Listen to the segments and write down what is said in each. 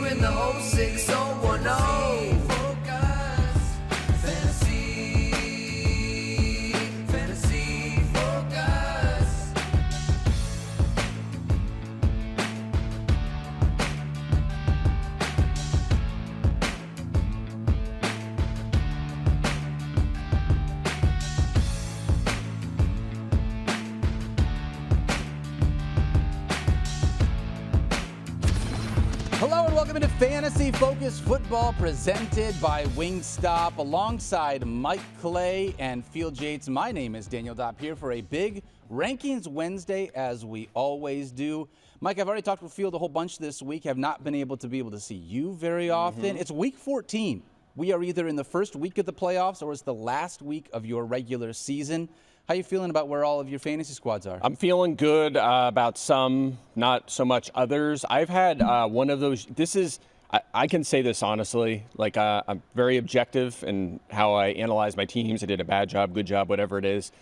we're in the 06010. Focus, fantasy focus. Hello and welcome into Fantasy Focus Football presented by Wingstop alongside Mike Clay and Field Yates. My name is Daniel Dopp here for a big Rankings Wednesday as we always do. Mike, I've already talked with Field a whole bunch this week. Have not been able to see you very often. It's week 14. We are either in the first week of the playoffs or it's the last week of your regular season. How you feeling about where all of your fantasy squads are? I'm feeling good about some, not so much others. I've had one of those. I can say this honestly, like I'm very objective in how I analyze my teams. I did a bad job, good job, whatever it is.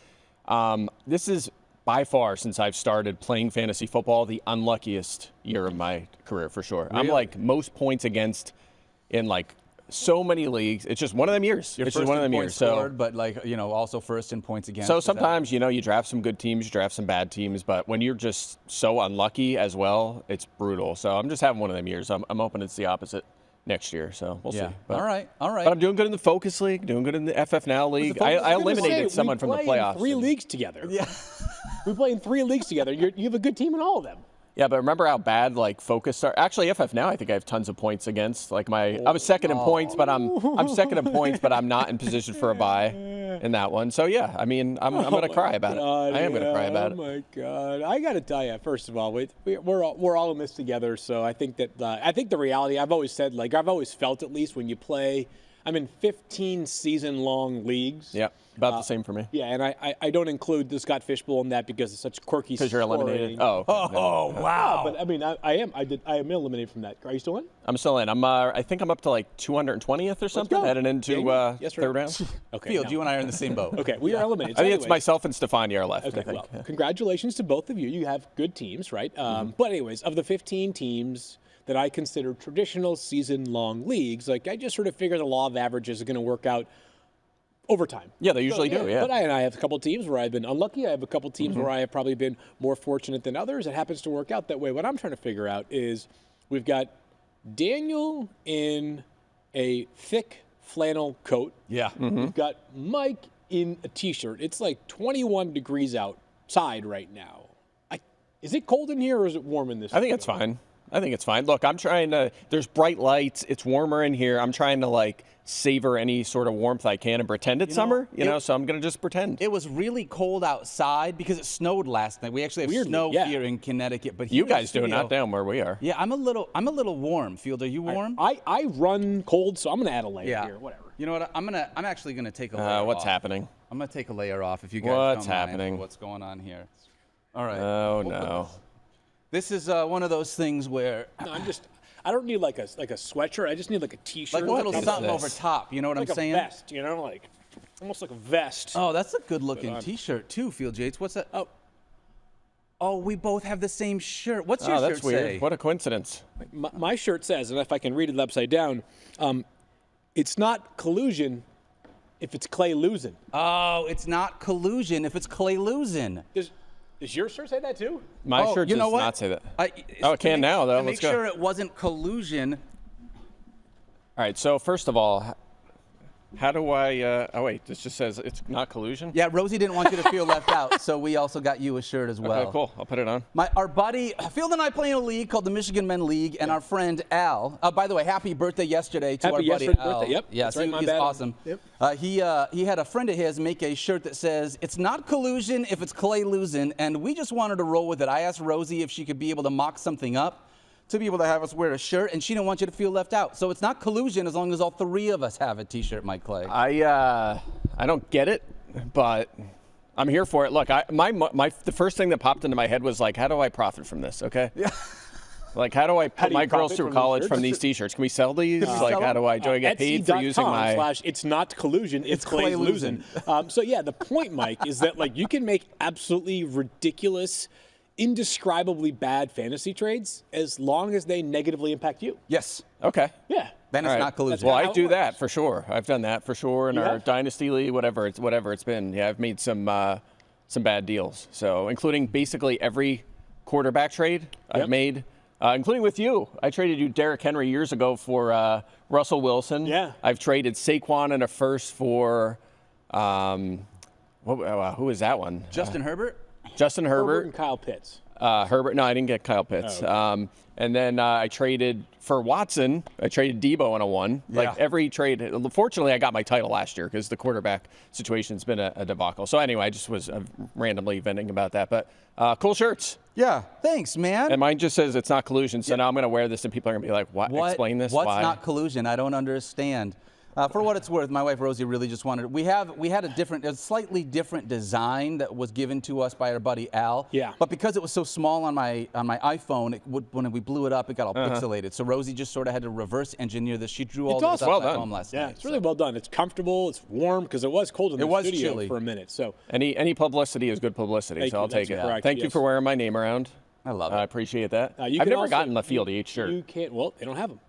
This is by far, since I've started playing fantasy football, the unluckiest year of my career for sure. Really? I'm like most points against in like so many leagues. It's just one of them years. You're it's first just one of them in years. points scored, but also first in points against. So sometimes, you draft some good teams, you draft some bad teams, but when you're just so unlucky as well, it's brutal. So I'm just having one of them years. I'm hoping it's the opposite next year. So we'll see. But, all right. But I'm doing good in the Focus League, doing good in the FF Now League. I eliminated someone from the playoffs. We play in 3 leagues together. Yeah. We play in 3 leagues together. You have a good team in all of them. Yeah, but remember how bad Focus are? Actually, FF Now, I think I have tons of points against. I was second in points, but I'm second in points, but I'm not in position for a bye in that one. So yeah, I mean, I'm going to cry about it. I am going to cry about it. Oh my God! I got to tell you, first of all, we're all in this together. So I think that the reality, I've always said, I've always felt at least when you play. I'm in 15 season-long leagues. Yeah, about the same for me. Yeah, and I don't include the Scott Fishbowl in that because it's such quirky. Because you're eliminated. Oh, wow! But I mean, I am eliminated from that. Are you still in? I'm still in. I think I'm up to 220th or something, heading into third round. Okay. Field, you and I are in the same boat. Okay, we are eliminated. I think it's myself and Stefani are left. Okay, I think. well, congratulations to both of you. You have good teams, right? But anyways, of the 15 teams that I consider traditional season-long leagues, I just sort of figure the law of averages is going to work out over time. Yeah, they usually do, yeah. But I have a couple teams where I've been unlucky. I have a couple teams where I have probably been more fortunate than others. It happens to work out that way. What I'm trying to figure out is we've got Daniel in a thick flannel coat. Yeah. We've got Mike in a T-shirt. It's 21 degrees outside right now. Is it cold in here or is it warm in this? I think it's fine. Look, I'm trying to, there's bright lights. It's warmer in here. I'm trying to savor any sort of warmth I can and pretend it's summer, so I'm going to just pretend. It was really cold outside because it snowed last night. We actually have snow here in Connecticut, but you guys do, not down where we are. Yeah, I'm a little warm. Field, are you warm? I run cold, so I'm going to add a layer here. Whatever. You know what? I'm actually going to take a layer off. What's happening? I'm going to take a layer off if you guys What's don't mind happening? what's going on here. All right. Oh, no. This is one of those things where No, I don't need a sweatshirt. I just need a T-shirt. a little something over top. You know what I'm saying? Like a vest, almost like a vest. Oh, that's a good-looking T-shirt too, Field Yates. What's that? Oh, we both have the same shirt. What's your shirt that's weird. say? What a coincidence. My shirt says, and if I can read it upside down, it's not collusion if it's Clay losing. Oh, it's not collusion if it's Clay losing. Does your shirt say that too? My shirt does not say that. It can now, though. Let's go. Make sure it wasn't collusion. All right, so first of all, how do I oh, wait, this just says it's not collusion? Yeah, Rosie didn't want you to feel left out, so we also got you a shirt as well. Okay, cool. I'll put it on. Our buddy, Field and I play in a league called the Michigan Men League, and our friend Al, by the way, happy birthday yesterday to our buddy Al. Birthday. Yep. Yes, right, he's awesome. Yep. He had a friend of his make a shirt that says, it's not collusion if it's Clay losing, and we just wanted to roll with it. I asked Rosie if she could be able to mock something up to be able to have us wear a shirt, and she didn't want you to feel left out. So it's not collusion as long as all three of us have a T-shirt, Mike Clay. I don't get it, but I'm here for it. Look, the first thing that popped into my head was how do I profit from this? Okay. Yeah. How do I put my girls through college from these T-shirts? Can we sell these? How do I get paid for using my? It's not collusion. It's Clay losing. So yeah, the point, Mike, is that you can make absolutely ridiculous indescribably bad fantasy trades as long as they negatively impact you. Yes. Okay. Yeah. Then it's All right. not collusion. Well, how I it do works. that for sure. I've done that for sure in You our have? Dynasty League, whatever it's been. Yeah, I've made some bad deals. So, including basically every quarterback trade Yep. I've made, including with you. I traded you Derrick Henry years ago for Russell Wilson. Yeah. I've traded Saquon and a first for who is that one? Justin Herbert? Justin Herbert Herbert. and Kyle Pitts. Herbert. No, I didn't get Kyle Pitts. Oh, okay. And then I traded for Watson. I traded Debo in a one. Yeah. Like every trade. Fortunately, I got my title last year because the quarterback situation's been a debacle. So anyway, I just was randomly venting about that. But cool shirts. Yeah. Thanks, man. And mine just says it's not collusion. So now I'm going to wear this and people are going to be like, what? Explain this. What's Why? not collusion? I don't understand. For what it's worth, my wife Rosie really just wanted. We had a slightly different design that was given to us by our buddy Al. Yeah. But because it was so small on my iPhone, when we blew it up, it got all pixelated. So Rosie just sort of had to reverse engineer this. She drew all It's this awesome. up Well at done. home last Yeah, night. it's really well done. It's comfortable. It's warm because it was cold in the was studio chilly. for a minute. So Any publicity is good publicity, Thank so you. I'll take That's it. correct, Thank you yes. for wearing my name around. I love it. I appreciate that. you I've can never also- gotten a Field Yates shirt. You can't. Well, they don't have them.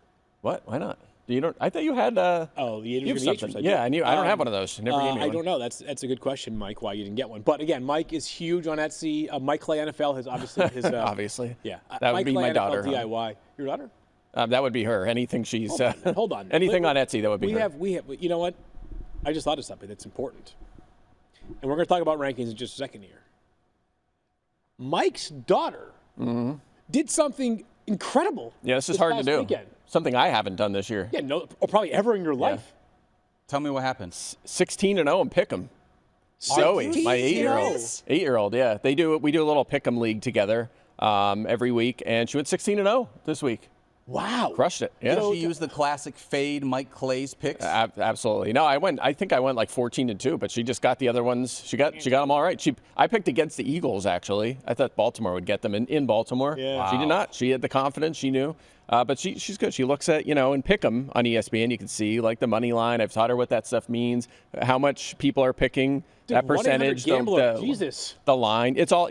What? Why not? You don't? I thought you had. Oh, the you have Yates something. shirts, I Yeah, do. I don't have one of those. You never gave me I one. don't know. That's a good question, Mike. Why you didn't get one? But again, Mike is huge on Etsy. Mike Clay NFL has obviously his Obviously. Yeah, That would Mike be Clay my NFL daughter. Huh? DIY. Your daughter? That would be her. Anything she's. Hold on. Anything on Etsy that would be We her. have. You know what? I just thought of something that's important, and we're going to talk about rankings in just a second here. Mike's daughter did something incredible. Yeah, this is hard to past do. Weekend. Something I haven't done this year. Yeah, no, or probably ever in your life. Tell me what happened. 16-0 and pick 'em. Zoe, my 8-year-old. serious? 8-year-old, yeah. We do a little pick 'em league together every week, and she went 16-0 this week. Wow. Crushed it. Yeah. Did she use the classic fade Mike Clay's picks? Absolutely. No, I think I went like 14-2, but she just got the other ones. She got them all right. I picked against the Eagles actually. I thought Baltimore would get them in Baltimore. Yeah. She did not. She had the confidence. She knew. But she's good. She looks at, and pick 'em on ESPN. You can see like the money line. I've taught her what that stuff means, how much people are picking, that 1-800 percentage, Gambler. Jesus. the line. It's all,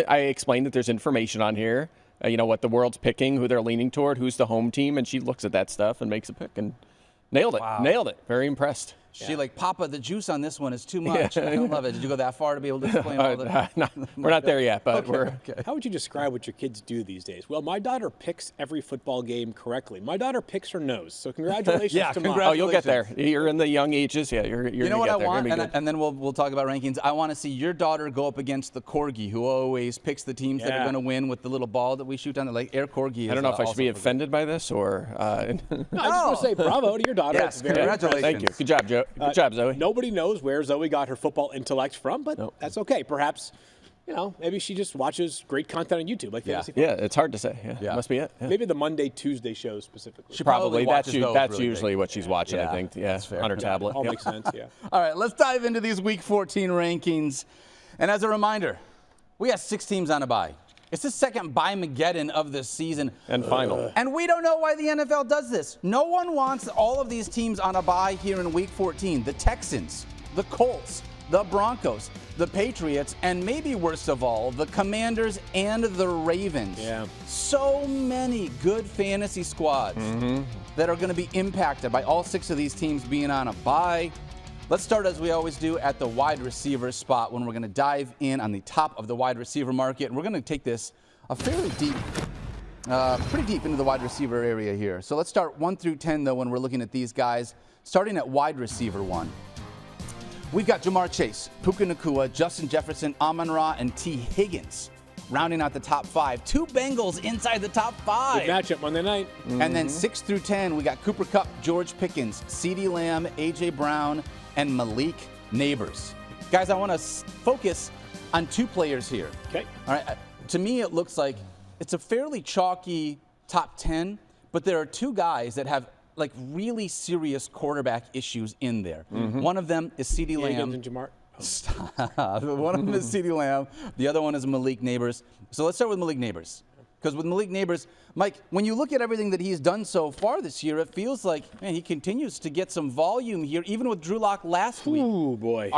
I explained that there's information on here, what the world's picking, who they're leaning toward, who's the home team, and she looks at that stuff and makes a pick and nailed it. Wow. Nailed it. Very impressed. She like, Papa, the juice on this one is too much. I don't love it. Did you go that far to be able to explain all that? No, we're not there yet, but we're. Okay. How would you describe what your kids do these days? Well, my daughter picks every football game correctly. My daughter picks her nose. So congratulations Yeah, to mom. Oh, you'll get there. You're in the young ages. Yeah, you're You know gonna what get I there. want, You're gonna be good. and then we'll talk about rankings. I want to see your daughter go up against the corgi, who always picks the teams that are Yeah. going to win with the little ball that we shoot down. Like Air Corgi. Is I don't know if I should also be pretty good. offended by this or. No, I just want to say bravo to your daughter. Yes, It's very congratulations. Thank you. Good job, Joe. Good job, Zoe. Nobody knows where Zoe got her football intellect from, but Nope. that's okay. Perhaps, maybe she just watches great content on YouTube, like Fantasy Yeah, it's hard to say. Yeah. Must be it. Yeah. Maybe the Monday, Tuesday shows specifically. She Probably. watches That's those that's really usually big. what she's watching. Yeah, I think. Yeah, that's fair. on her tablet. All Yep. makes sense, yeah. All right, let's dive into these Week 14 rankings. And as a reminder, we got 6 teams on a bye. It's the second bye-mageddon of the season. And final. And we don't know why the NFL does this. No one wants all of these teams on a bye here in Week 14. The Texans, the Colts, the Broncos, the Patriots, and maybe worst of all, the Commanders and the Ravens. Yeah. So many good fantasy squads that are going to be impacted by all 6 of these teams being on a bye. Let's start, as we always do, at the wide receiver spot when we're going to dive in on the top of the wide receiver market. And we're going to take this fairly deep, pretty deep into the wide receiver area here. So let's start 1 through 10, though, when we're looking at these guys. Starting at wide receiver 1. We've got Jamar Chase, Puka Nacua, Justin Jefferson, Amon-Ra, and T. Higgins rounding out the top 5. 2 Bengals inside the top 5. Good matchup Monday night. And then 6 through 10, we got Cooper Kupp, George Pickens, CeeDee Lamb, A.J. Brown, and Malik Nabers. Guys, I want to focus on 2 players here. Okay. All right. To me, it looks like it's a fairly chalky top 10, but there are 2 guys that have like really serious quarterback issues in there. One of them is CeeDee Lamb. And Jamar. One of them is CeeDee Lamb. The other one is Malik Nabers. So let's start with Malik Nabers. Because with Malik Nabers, Mike, when you look at everything that he's done so far this year, it feels like, man, he continues to get some volume here, even with Drew Lock last week. Ooh, boy.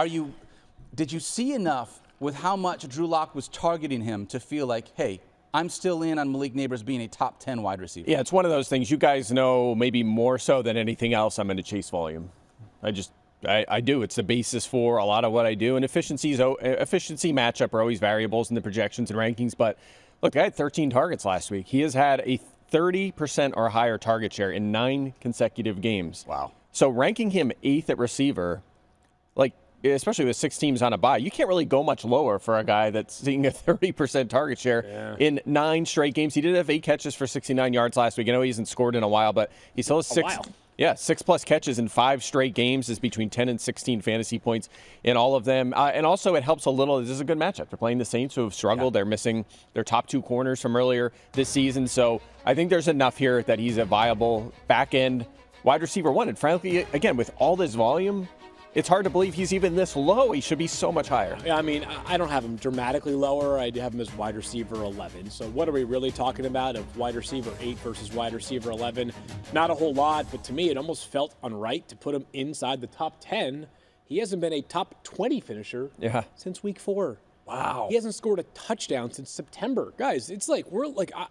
Did you see enough with how much Drew Lock was targeting him to feel like, hey, I'm still in on Malik Nabers being a top 10 wide receiver. Yeah, it's one of those things. You guys know maybe more so than anything else I'm going to chase volume. I do. It's the basis for a lot of what I do. And efficiency matchup are always variables in the projections and rankings. But look, I had 13 targets last week. He has had a 30% or higher target share in 9 consecutive games. Wow. So ranking him 8th at receiver, like, especially with 6 teams on a bye, you can't really go much lower for a guy that's seeing a 30% target share in 9 straight games. He did have 8 catches for 69 yards last week. I know he hasn't scored in a while, but he still has 6. Yeah, 6+ catches in 5 straight games is between 10 and 16 fantasy points in all of them. And also it helps a little. This is a good matchup. They're playing the Saints, who have struggled. They're missing their top 2 corners from earlier this season. So I think there's enough here that he's a viable back-end wide receiver 1. And frankly, again, with all this volume, it's hard to believe he's even this low. He should be so much higher. Yeah, I mean, I don't have him dramatically lower. I have him as wide receiver 11. So what are we really talking about of wide receiver 8 versus wide receiver 11? Not a whole lot, but to me, it almost felt unright to put him inside the top 10. He hasn't been a top 20 finisher since week 4. Wow. He hasn't scored a touchdown since September. Guys, it's like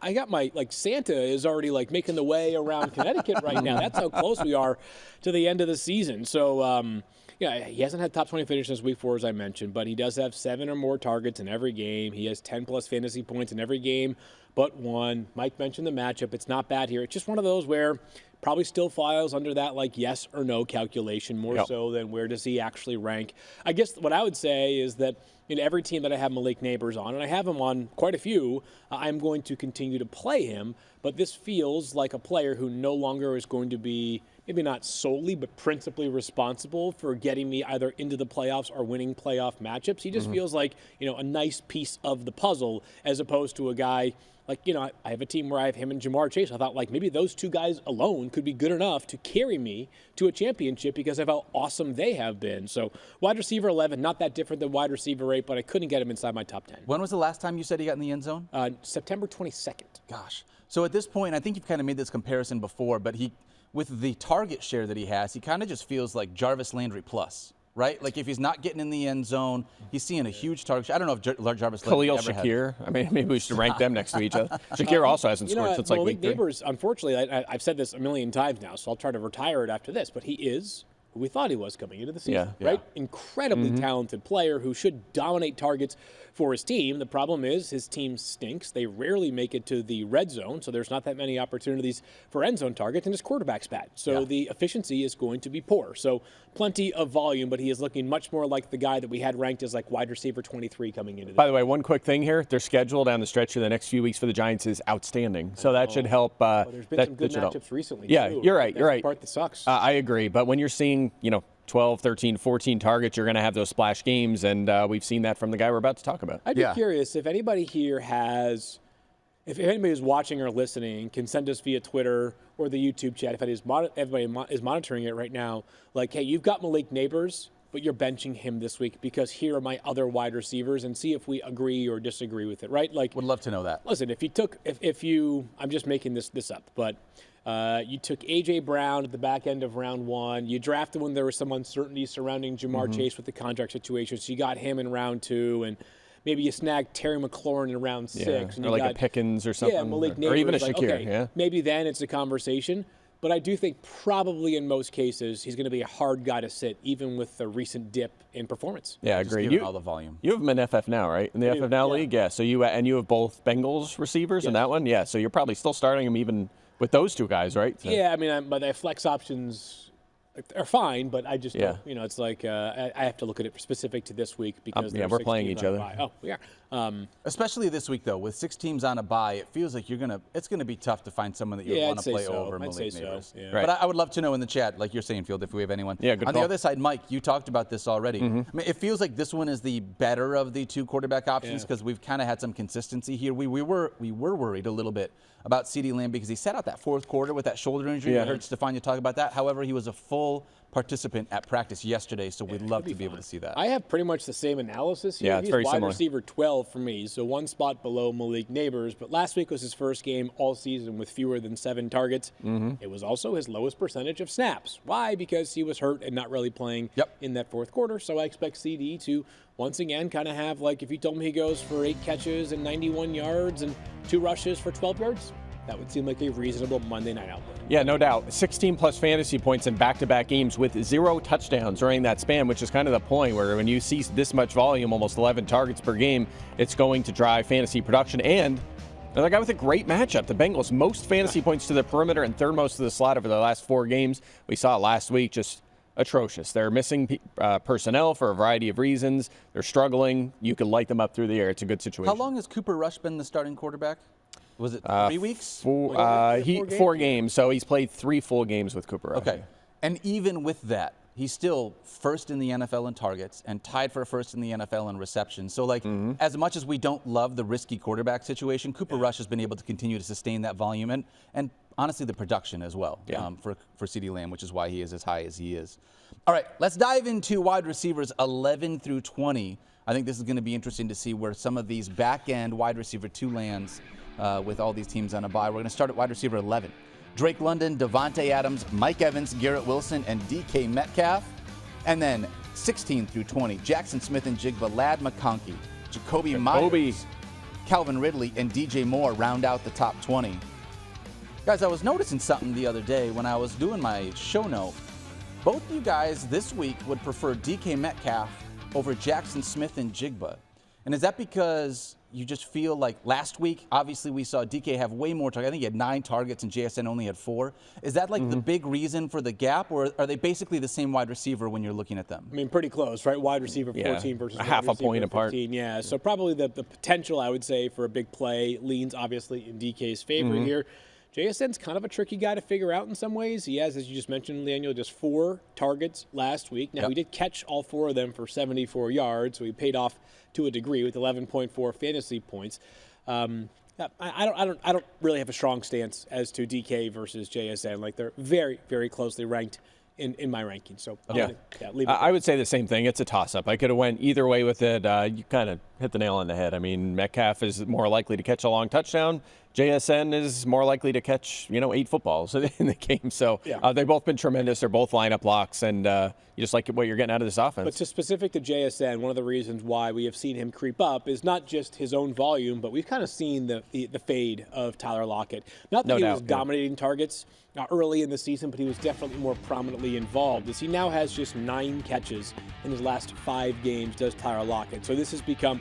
I got my, Santa is already making the way around Connecticut right now. That's how close we are to the end of the season. So, yeah, he hasn't had top 20 finish since week 4, as I mentioned, but he does have 7 or more targets in every game. He has 10+ fantasy points in every game but 1. Mike mentioned the matchup. It's not bad here. It's just one of those where probably still files under that yes or no calculation more so than where does he actually rank. I guess what I would say is that in every team that I have Malik Nabers on, and I have him on quite a few, I'm going to continue to play him, but this feels like a player who no longer is going to be maybe not solely, but principally responsible for getting me either into the playoffs or winning playoff matchups. He just feels like, a nice piece of the puzzle as opposed to a guy I have a team where I have him and Jamar Chase. I thought maybe those 2 guys alone could be good enough to carry me to a championship because of how awesome they have been. So wide receiver 11, not that different than wide receiver 8, but I couldn't get him inside my top 10. When was the last time you said he got in the end zone? September 22nd. Gosh. So at this point, I think you've kind of made this comparison before, but with the target share that he has, he kind of just feels like Jarvis Landry plus, right? Like if he's not getting in the end zone, he's seeing a huge target share. I don't know if Jarvis Landry Khalil ever Shakir. I mean, maybe we should rank them next to each other. Shakir also hasn't scored since week 3. Nabers, unfortunately, I've said this a million times now, so I'll try to retire it after this, but he is who we thought he was coming into the season, right? Incredibly talented player who should dominate targets for his team. The problem is his team stinks. They rarely make it to the red zone, so there's not that many opportunities for end zone targets, and his quarterback's bad. So the efficiency is going to be poor. So plenty of volume, but he is looking much more like the guy that we had ranked as wide receiver 23 coming into the By the way, one quick thing here. Their schedule down the stretch of the next few weeks for the Giants is outstanding. So that should help. There's been some good matchups recently, Yeah, too. you're right. That's the part that sucks. I agree. But when you're seeing, 12, 13, 14 targets, you're going to have those splash games, and we've seen that from the guy we're about to talk about. I'd be curious if anybody here if anybody who's watching or listening can send us via Twitter or the YouTube chat, if everybody is monitoring it right now, hey, you've got Malik Nabers, but you're benching him this week because here are my other wide receivers, and see if we agree or disagree with it, right? Would love to know that. Listen, I'm just making this up, but you took A.J. Brown at the back end of round 1. You drafted when there was some uncertainty surrounding Jamar Chase with the contract situation, so you got him in round 2, and maybe you snagged Terry McLaurin in round 6. And or you got a Pickens or something. Yeah, Malik Nabers. Or even a Shakir, Maybe then it's a conversation. But I do think probably in most cases he's going to be a hard guy to sit, even with the recent dip in performance. Yeah, I agree. All the volume. You have him in FF now, right? In the FF now league, So you have both Bengals receivers in that one, So you're probably still starting him even with those 2 guys, right? So. Yeah, I mean, but the flex options are fine, but I just don't, it's I have to look at it specific to this week because we're playing each other. Oh, we are. Especially this week, though, with 6 teams on a bye, it feels like it's gonna be tough to find someone that you want to play over Malik Nabers. Yeah. Right. But I would love to know in the chat, like you're saying, Field, if we have anyone. Yeah, good On call. the other side, Mike, you talked about this already. I mean, it feels like this one is the better of the 2 quarterback options because we've kind of had some consistency here. We were worried a little bit about CeeDee Lamb because he sat out that 4th quarter with that shoulder injury. I heard Stefania talk about that. However, he was a full participant at practice yesterday, so we'd love to be able to see that. I have pretty much the same analysis here. Yeah, it's He's very wide similar. receiver 12 for me, so one spot below Malik Nabers. But last week was his first game all season with fewer than 7 targets. It was also his lowest percentage of snaps. Why? Because he was hurt and not really playing in that fourth quarter. So I expect CeeDee to once again kind of have, like, if you told me he goes for 8 catches and 91 yards and 2 rushes for 12 yards, that would seem like a reasonable Monday night output. Yeah, no doubt. 16-plus fantasy points in back-to-back games with 0 touchdowns during that span, which is kind of the point where when you see this much volume, almost 11 targets per game, it's going to drive fantasy production. And another guy with a great matchup, the Bengals, most fantasy points to the perimeter and third most to the slot over the last 4 games. We saw it last week, just atrocious. They're missing personnel for a variety of reasons. They're struggling. You can light them up through the air. It's a good situation. How long has Cooper Rush been the starting quarterback? Was it 3 weeks? 4 games, so he's played 3 full games with Cooper. Okay. And even with that, he's still first in the NFL in targets and tied for first in the NFL in receptions. So, like, as much as we don't love the risky quarterback situation, Cooper Rush has been able to continue to sustain that volume and honestly, the production as well for CeeDee Lamb, which is why he is as high as he is. All right, let's dive into wide receivers 11 through 20. I think this is going to be interesting to see where some of these back-end wide receiver 2 lands with all these teams on a bye. We're going to start at wide receiver 11. Drake London, Devontae Adams, Mike Evans, Garrett Wilson, and DK Metcalf. And then 16 through 20, Jackson Smith and Jigba, Ladd McConkey, Jacoby Myers, Calvin Ridley, and DJ Moore round out the top 20. Guys, I was noticing something the other day when I was doing my show note. Both you guys this week would prefer DK Metcalf over Jackson Smith and Jigba. And is that because you just feel like last week, obviously we saw DK have way more targets. I think he had 9 targets and JSN only had 4. Is that like the big reason for the gap, or are they basically the same wide receiver when you're looking at them? I mean, pretty close, right? Wide receiver 14 versus a half wide a point receiver apart. 15. Yeah, so probably the potential, I would say, for a big play leans obviously in DK's favor here. JSN's kind of a tricky guy to figure out in some ways. He has, as you just mentioned, Daniel, just 4 targets last week. Now, he did catch all 4 of them for 74 yards, so he paid off to a degree with 11.4 fantasy points. I don't really have a strong stance as to DK versus JSN. Like, they're very, very closely ranked in my rankings. So leave it. I would say the same thing. It's a toss-up. I could have went either way with it. You kind of hit the nail on the head. I mean, Metcalf is more likely to catch a long touchdown. JSN is more likely to catch, 8 footballs in the game. So they've both been tremendous. They're both lineup locks, and you just like what you're getting out of this offense. But just specific to JSN, one of the reasons why we have seen him creep up is not just his own volume, but we've kind of seen the fade of Tyler Lockett. Not that he was dominating targets early in the season, but he was definitely more prominently involved, as he now has just 9 catches in his last 5 games, does Tyler Lockett. So this has become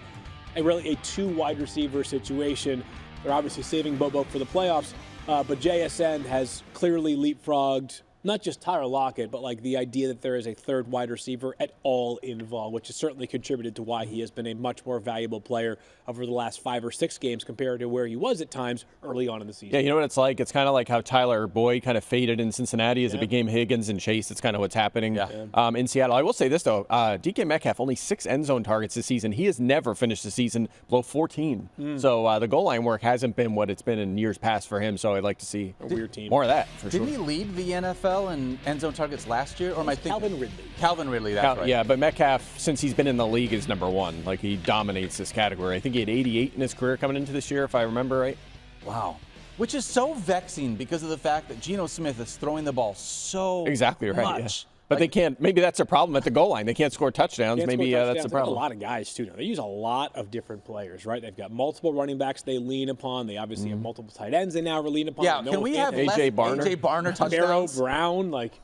a 2 wide receiver situation. They're obviously saving Bobo for the playoffs, but JSN has clearly leapfrogged not just Tyler Lockett, but like the idea that there is a third wide receiver at all involved, which has certainly contributed to why he has been a much more valuable player over the last 5 or 6 games compared to where he was at times early on in the season. Yeah, you know what it's like? It's kind of like how Tyler Boyd kind of faded in Cincinnati as it became Higgins and Chase. It's kind of what's happening in Seattle. I will say this, though. DK Metcalf, only 6 end zone targets this season. He has never finished the season below 14. So the goal line work hasn't been what it's been in years past for him. So I'd like to see a weird team. More of that, for sure. Didn't he lead the NFL in end zone targets last year? Or am I thinking Calvin Ridley. Calvin Ridley, that's right. Yeah, but Metcalf, since he's been in the league, is number 1. Like, he dominates this category. I think he had 88 in his career coming into this year, if I remember right. Wow. Which is so vexing because of the fact that Geno Smith is throwing the ball so Exactly right. much. Yeah. But they can't. Maybe that's a problem at the goal line. They can't score touchdowns. Maybe that's the problem. A lot of guys too now. They use a lot of different players, right? They've got multiple running backs they lean upon. They obviously have multiple tight ends they now lean upon. Yeah, can we have AJ Barner? AJ Barner touchdowns? Barrow, Brown, like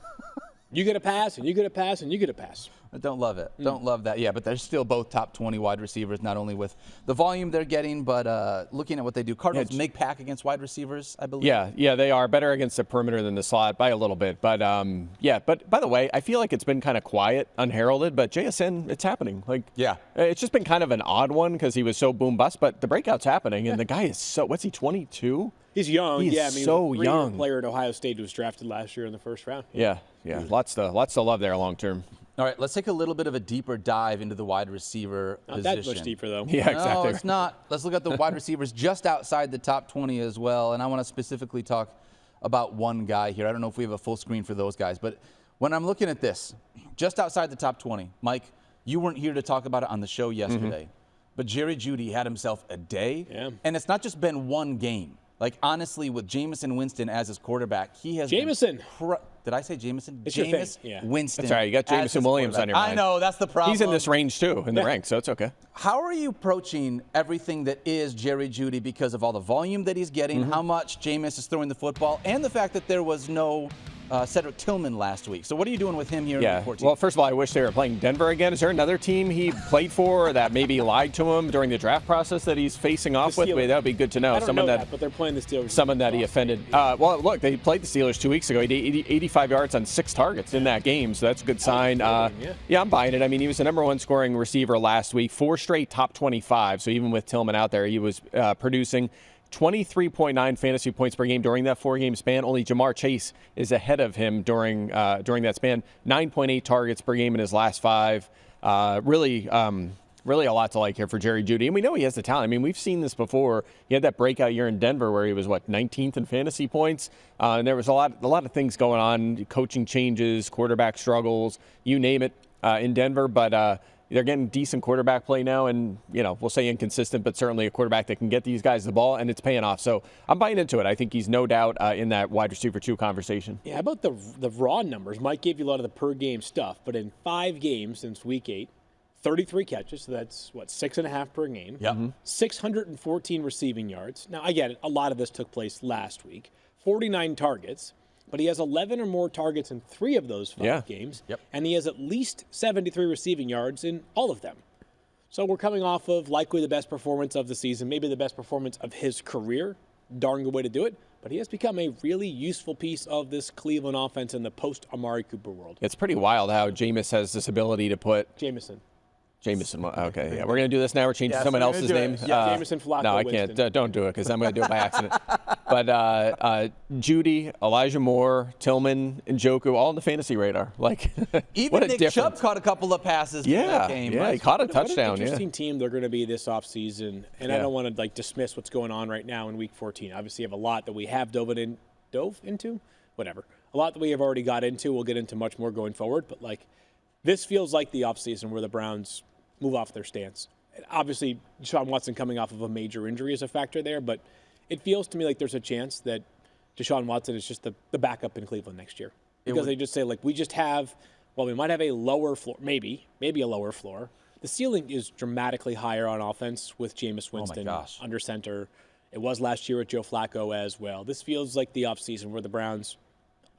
you get a pass and you get a pass and you get a pass. I don't love it. Don't love that. Yeah, but they're still both top 20 wide receivers, not only with the volume they're getting, but looking at what they do. Cardinals make pack against wide receivers, I believe. Yeah, they are better against the perimeter than the slot by a little bit. But, but by the way, I feel like it's been kind of quiet, unheralded, but JSN, it's happening. Like, it's just been kind of an odd one because he was so boom-bust, but the breakout's happening, and the guy is what's he, 22? He's young. He's so young. Player at Ohio State who was drafted last year in the first round. Yeah. Lots to love there long term. All right, let's take a little bit of a deeper dive into the wide receiver position. Not that much deeper, though. Yeah, exactly. No, it's not. Let's look at the wide receivers just outside the top 20 as well, and I want to specifically talk about one guy here. I don't know if we have a full screen for those guys, but When I'm looking at this, just outside the top 20, Mike, you weren't here to talk about it on the show yesterday, but Jerry Jeudy had himself a day, and it's not just been one game. Like, honestly, with Jameis Winston as his quarterback, he has Jameson. Did I say Jameson? It's your Jameis thing. Yeah. Winston. That's all right. You got as Jameson his Williams on your mind. I know, that's the problem. He's in this range, too, in the ranks, so it's okay. How are you approaching everything that is Jerry Jeudy because of all the volume that he's getting, how much Jameis is throwing the football, and the fact that there was no Cedric Tillman last week? So what are you doing with him here in Week 14? Well, first of all, I wish they were playing Denver again. Is there another team he played for that maybe lied to him during the draft process that he's facing off with? That would be good to know. I don't know that, but they're playing the Steelers. Someone that he offended. Well, look, they played the Steelers 2 weeks ago. He did 85 yards on 6 targets in that game, so that's a good sign. Yeah, I'm buying it. I mean, he was the number 1 scoring receiver last week, 4 straight top 25. So even with Tillman out there, he was producing 23.9 fantasy points per game during that 4-game span. Only Jamar Chase is ahead of him during that span. 9.8 targets per game in his last 5. Really a lot to like here for Jerry Jeudy. And we know he has the talent. I mean, we've seen this before. He had that breakout year in Denver where he was, 19th in fantasy points. And there was a lot of things going on, coaching changes, quarterback struggles, you name it, in Denver. But they're getting decent quarterback play now, and we'll say inconsistent, but certainly a quarterback that can get these guys the ball, and it's paying off. So I'm buying into it. I think he's no doubt in that wide receiver 2 conversation. Yeah, how about the raw numbers? Mike gave you a lot of the per game stuff, but in 5 games since Week 8, 33 catches, so that's 6.5 per game. Yep. 614 receiving yards. Now I get it. A lot of this took place last week. 49 targets. But he has 11 or more targets in 3 of those 5 games. Yep. And he has at least 73 receiving yards in all of them. So we're coming off of likely the best performance of the season, maybe the best performance of his career. Darn good way to do it. But he has become a really useful piece of this Cleveland offense in the post-Amari Cooper world. It's pretty wild how Jameis has this ability to put Jameson. Okay, yeah. We're going to do this now. We're changing someone else's name. Jameson Flacco. No, I Winston. can't. Don't do it because I'm going to do it by accident. But Jeudy, Elijah Moore, Tillman, Njoku, all on the fantasy radar. Even what a Nick difference. Chubb caught a couple of passes in that game. Yeah, right? he caught a What touchdown. an interesting team they're going to be this offseason. And I don't want to dismiss what's going on right now in Week 14. Obviously, you have a lot that we have dove into? Whatever. A lot that we have already got into. We'll get into much more going forward. But, this feels like the offseason where the Browns move off their stance. Obviously, Deshaun Watson coming off of a major injury is a factor there, but it feels to me like there's a chance that Deshaun Watson is just the backup in Cleveland next year. Because they just say, we just have, we might have a lower floor, maybe a lower floor. The ceiling is dramatically higher on offense with Jameis Winston under center. It was last year with Joe Flacco as well. This feels like the offseason where the Browns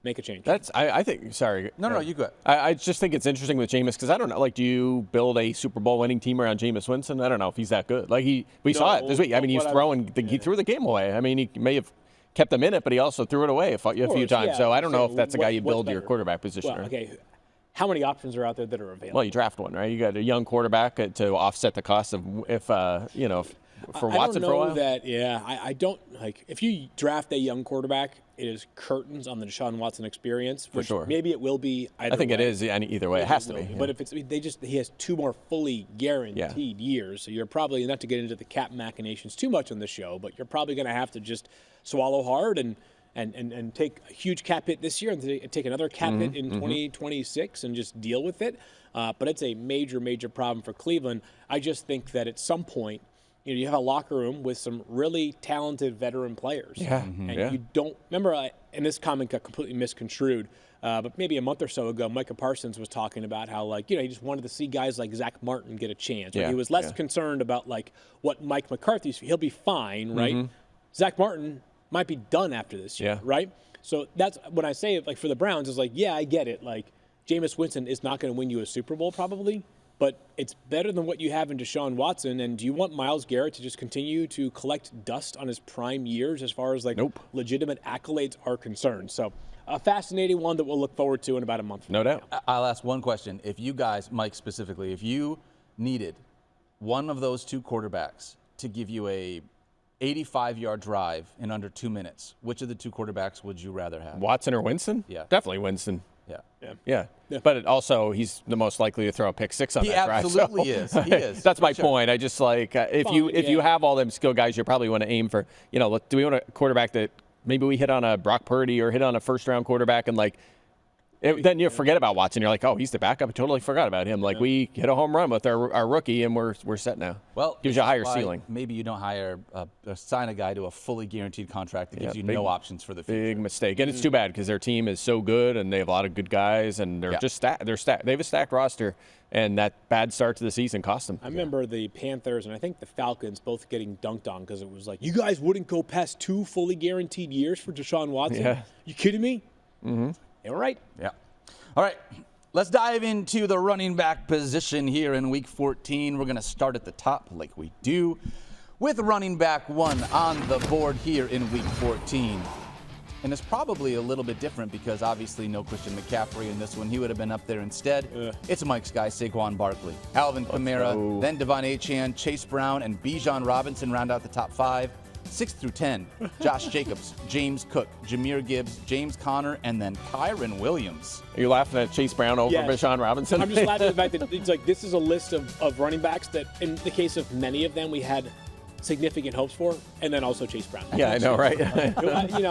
make a change. I think, sorry. No, you go ahead. I just think it's interesting with Jameis because I don't know, do you build a Super Bowl winning team around Jameis Winston? I don't know if he's that good. We saw it this week. I mean, he threw the game away. I mean, he may have kept them in it, but he also threw it away a few times. Yeah. So I don't know if that's a guy you build better? your quarterback position. Well, okay. How many options are out there that are available? Well, you draft one, right? You got a young quarterback to offset the cost of for Watson for a while. I don't if you draft a young quarterback, it is curtains on the Deshaun Watson experience. For sure. Maybe it will be. I think it is either way. It has to be. But if he has 2 more fully guaranteed years, so you're probably not to get into the cap machinations too much on the show, but you're probably going to have to just swallow hard and take a huge cap hit this year and take another cap hit in 2026 and just deal with it. But it's a major, major problem for Cleveland. I just think that at some point, you have a locker room with some really talented veteran players. You don't remember, and this comment got completely misconstrued, but maybe a month or so ago, Micah Parsons was talking about how, he just wanted to see guys like Zach Martin get a chance. He was less concerned about, what Mike McCarthy's. He'll be fine, right? Zach Martin might be done after this year, right? So that's when I say it, for the Browns, is I get it. Jameis Winston is not going to win you a Super Bowl probably, but it's better than what you have in Deshaun Watson. And do you want Myles Garrett to just continue to collect dust on his prime years as far as legitimate accolades are concerned? So a fascinating one that we'll look forward to in about a month. No doubt. I'll ask one question. If you guys, Mike specifically, if you needed one of those 2 quarterbacks to give you a 85-yard drive in under 2 minutes, which of the 2 quarterbacks would you rather have? Watson or Winston? Yeah. Definitely Winston. Yeah. But also, he's the most likely to throw a pick 6 on that drive. He absolutely is. He is. That's my point. I just if you have all them skill guys, you probably want to aim for, do we want a quarterback that maybe we hit on a Brock Purdy or hit on a first-round quarterback and Then you forget about Watson. You're like, oh, he's the backup. I totally forgot about him. Like, we hit a home run with our rookie, and we're set now. Well, gives you a higher why ceiling. Maybe you don't sign a guy to a fully guaranteed contract that gives you no options for the future. Big mistake. And it's too bad because their team is so good, and they have a lot of good guys, and they're just stacked. They have a stacked roster, and that bad start to the season cost them. I remember the Panthers and I think the Falcons both getting dunked on because it was like, you guys wouldn't go past 2 fully guaranteed years for Deshaun Watson? Yeah. You kidding me? Mm-hmm. They were right. Yeah. All right. Let's dive into the running back position here in Week 14. We're going to start at the top like we do with running back 1 on the board here in Week 14. And it's probably a little bit different because obviously no Christian McCaffrey in this one. He would have been up there instead. It's Mike's guy, Saquon Barkley. Alvin Kamara, then Devon Achane, Chase Brown, and Bijan Robinson round out the top 5. 6 through 10, Josh Jacobs, James Cook, Jahmyr Gibbs, James Conner, and then Kyron Williams. Are you laughing at Chase Brown over Bijan Robinson? I'm just laughing at the fact that it's like this is a list of running backs that, in the case of many of them, we had significant hopes for, and then also Chase Brown. Yeah, I know, right?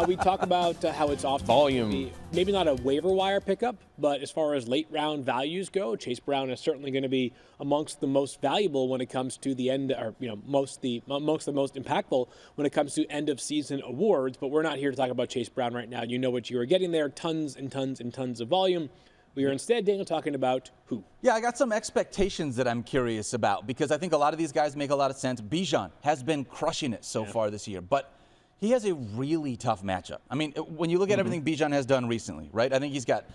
We talk about how it's often volume. Maybe not a waiver wire pickup, but as far as late round values go, Chase Brown is certainly going to be amongst the most valuable when it comes to the end, or amongst the most impactful when it comes to end of season awards. But we're not here to talk about Chase Brown right now. You know what you are getting there: tons and tons and tons of volume. We are instead, Daniel, talking about who? Yeah, I got some expectations that I'm curious about because I think a lot of these guys make a lot of sense. Bijan has been crushing it so far this year, but he has a really tough matchup. I mean, when you look at everything Bijan has done recently, right? I think he's got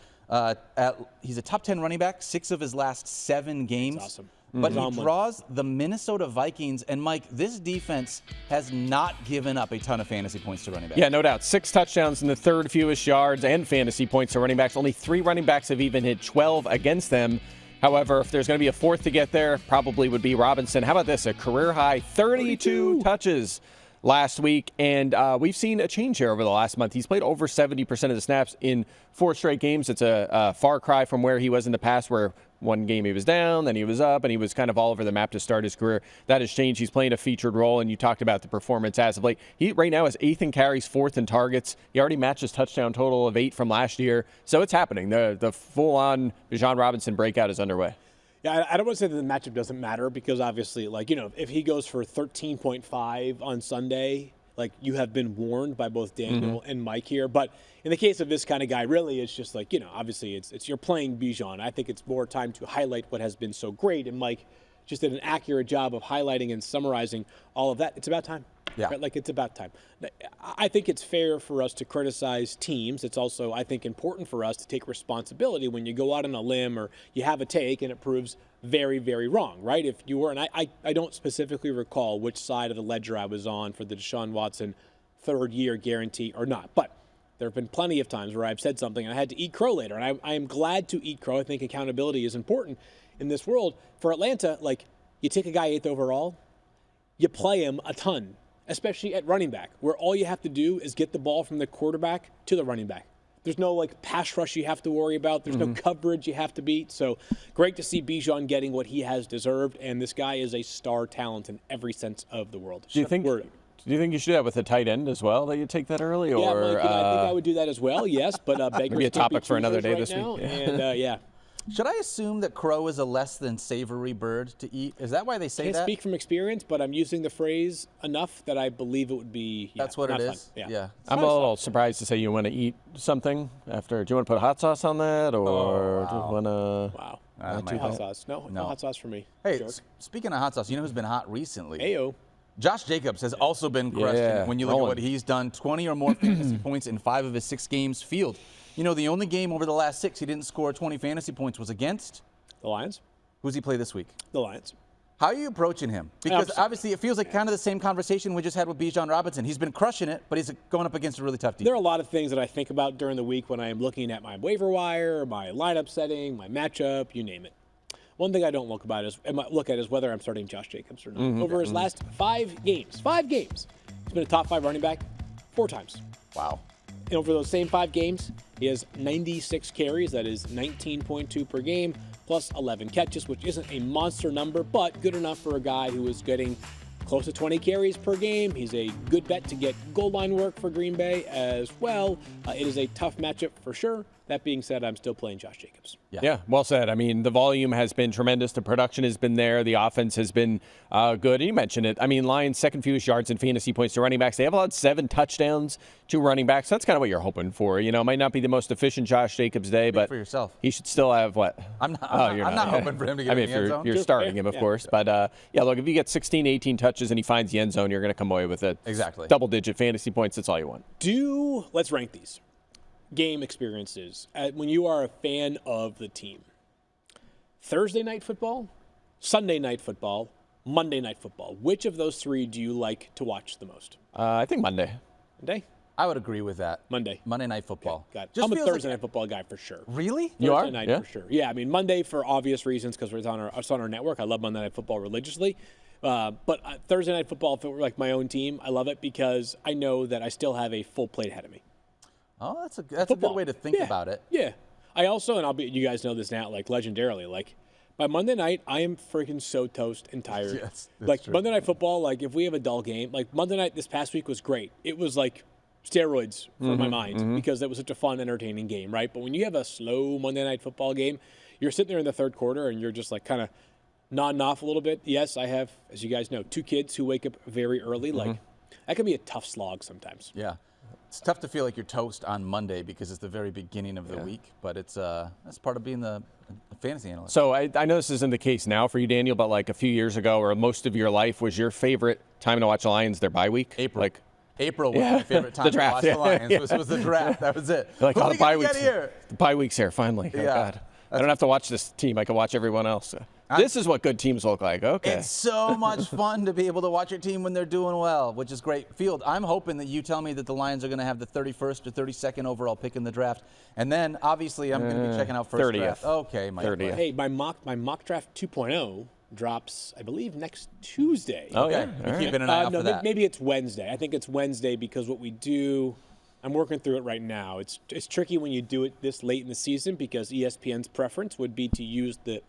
he's a top 10 running back, 6 of his last 7 games. That's awesome. But he draws the Minnesota Vikings, and Mike, this defense has not given up a ton of fantasy points to running backs. Yeah, no doubt. 6 touchdowns in the third fewest yards and fantasy points to running backs. Only 3 running backs have even hit 12 against them. However, if there's going to be a fourth to get there, probably would be Robinson. How about this? A career-high 32 touches last week, and we've seen a change here over the last month. He's played over 70% of the snaps in 4 straight games. It's a far cry from where he was in the past, where one game he was down, then he was up, and he was kind of all over the map to start his career. That has changed. He's playing a featured role, and you talked about the performance as of late. He right now is 8th in carries, 4th in targets. He already matched his touchdown total of 8 from last year. So it's happening. The full-on Bijan Robinson breakout is underway. Yeah, I don't want to say that the matchup doesn't matter because obviously, if he goes for 13.5 on Sunday, you have been warned by both Daniel and Mike here. But in the case of this kind of guy, really, it's just obviously it's you're playing Bijan. I think it's more time to highlight what has been so great. And Mike just did an accurate job of highlighting and summarizing all of that. It's about time. Yeah. Right? It's about time. I think it's fair for us to criticize teams. It's also, I think, important for us to take responsibility when you go out on a limb or you have a take and it proves very, very wrong, right? If you were, and I don't specifically recall which side of the ledger I was on for the Deshaun Watson third-year guarantee or not, but there have been plenty of times where I've said something and I had to eat crow later, and I am glad to eat crow. I think accountability is important in this world. For Atlanta, you take a guy 8th overall, you play him a ton, especially at running back, where all you have to do is get the ball from the quarterback to the running back. There's no pass rush you have to worry about. There's no coverage you have to beat. So great to see Bijan getting what he has deserved. And this guy is a star talent in every sense of the world. Do you think you should do that with a tight end as well, that you take that early? Yeah, or, Mike, I think I would do that as well, yes. But Baker's be a topic for another day right this now, week. And yeah. Should I assume that crow is a less than savory bird to eat? Is that why they say Can't that? speak from experience, but I'm using the phrase enough that I believe it would be. That's what it not is? fun. Yeah. I'm a little surprised to say you want to eat something after. Do you want to put hot sauce on that, or do you want to? Wow. Not No hot sauce. No hot sauce for me. Hey, Jerk. speaking of hot sauce, you know who's been hot recently? Ayo. Josh Jacobs has also been crushing. Yeah, When you look at rolling. what he's done, 20 or more fantasy points in 5 of his 6 games field. The only game over the last 6 he didn't score 20 fantasy points was against The Lions. who's he play this week? The Lions. How are you approaching him? Because obviously it feels like kind of the same conversation we just had with Bijan Robinson. He's been crushing it, but he's going up against a really tough defense. There are a lot of things that I think about during the week when I am looking at my waiver wire, my lineup setting, my matchup, you name it. One thing I don't look at is whether I'm starting Josh Jacobs or not. Over his last 5 games, he's been a top 5 running back 4 times. Wow. And over those same 5 games, he has 96 carries. That is 19.2 per game, plus 11 catches, which isn't a monster number, but good enough for a guy who is getting close to 20 carries per game. He's a good bet to get goal line work for Green Bay as well. It is a tough matchup for sure. That being said, I'm still playing Josh Jacobs. Yeah, well said. I mean, the volume has been tremendous. The production has been there. The offense has been good. You mentioned it. I mean, Lions second fewest yards and fantasy points to running backs. They have allowed 7 touchdowns to running backs. That's kind of what you're hoping for. You know, it might not be the most efficient Josh Jacobs day, but for yourself. He should still have what? I'm not hoping for him to get in the end zone. You're starting him, of course. But, yeah, look, if you get 16, 18 touches and he finds the end zone, you're going to come away with it. Exactly. Double-digit fantasy points. That's all you want. Let's rank these game experiences when you are a fan of the team. Thursday night football, Sunday night football, Monday night football. Which of those 3 do you like to watch the most? I think Monday. Monday? I would agree with that. Monday Night football. Got it. Just I'm a feels Thursday like- night football guy for sure. Really? You are? Thursday night Yeah. for sure. Yeah, I mean Monday for obvious reasons because it's on our network. I love Monday Night Football religiously. But Thursday night football, if it were like my own team, I love it because I know that I still have a full plate ahead of me. Oh, that's a good way to think about it. Yeah. I also, and you guys know this now, like legendarily, like by Monday night, I am freaking so toast and tired. Yes, that's like true. Monday Night Football, like if we have a dull game, like Monday night this past week was great. It was like steroids for my mind because it was such a fun, entertaining game, right? But when you have a slow Monday Night Football game, you're sitting there in the third quarter and you're just like kind of nodding off a little bit. Yes, I have, as you guys know, 2 kids who wake up very early. Like that can be a tough slog sometimes. Yeah. It's tough to feel like you're toast on Monday because it's the very beginning of the week, but it's that's part of being the fantasy analyst. So I know this isn't the case now for you, Daniel, but like a few years ago or most of your life, was your favorite time to watch the Lions their bye week? April. Like, April was my favorite time draft, to watch the Lions. Was the draft. That was it. like, Who oh, we the bye gonna week's get here? The bye week's here, finally. Oh, Yeah. God. I don't have to watch this team. I can watch everyone else. This is what good teams look like. Okay. It's so much fun to be able to watch your team when they're doing well, which is great. Field, I'm hoping that you tell me that the Lions are going to have the 31st or 32nd overall pick in the draft. And then, obviously, I'm going to be checking out first 30th. draft. Okay, Mike. 30th. Hey, my mock draft 2.0 drops, I believe, next Tuesday. Oh, Okay, yeah. you're All right. keeping an eye out No, for that. maybe it's Wednesday. I think it's Wednesday because what we do, I'm working through it right now. It's tricky when you do it this late in the season because ESPN's preference would be to use the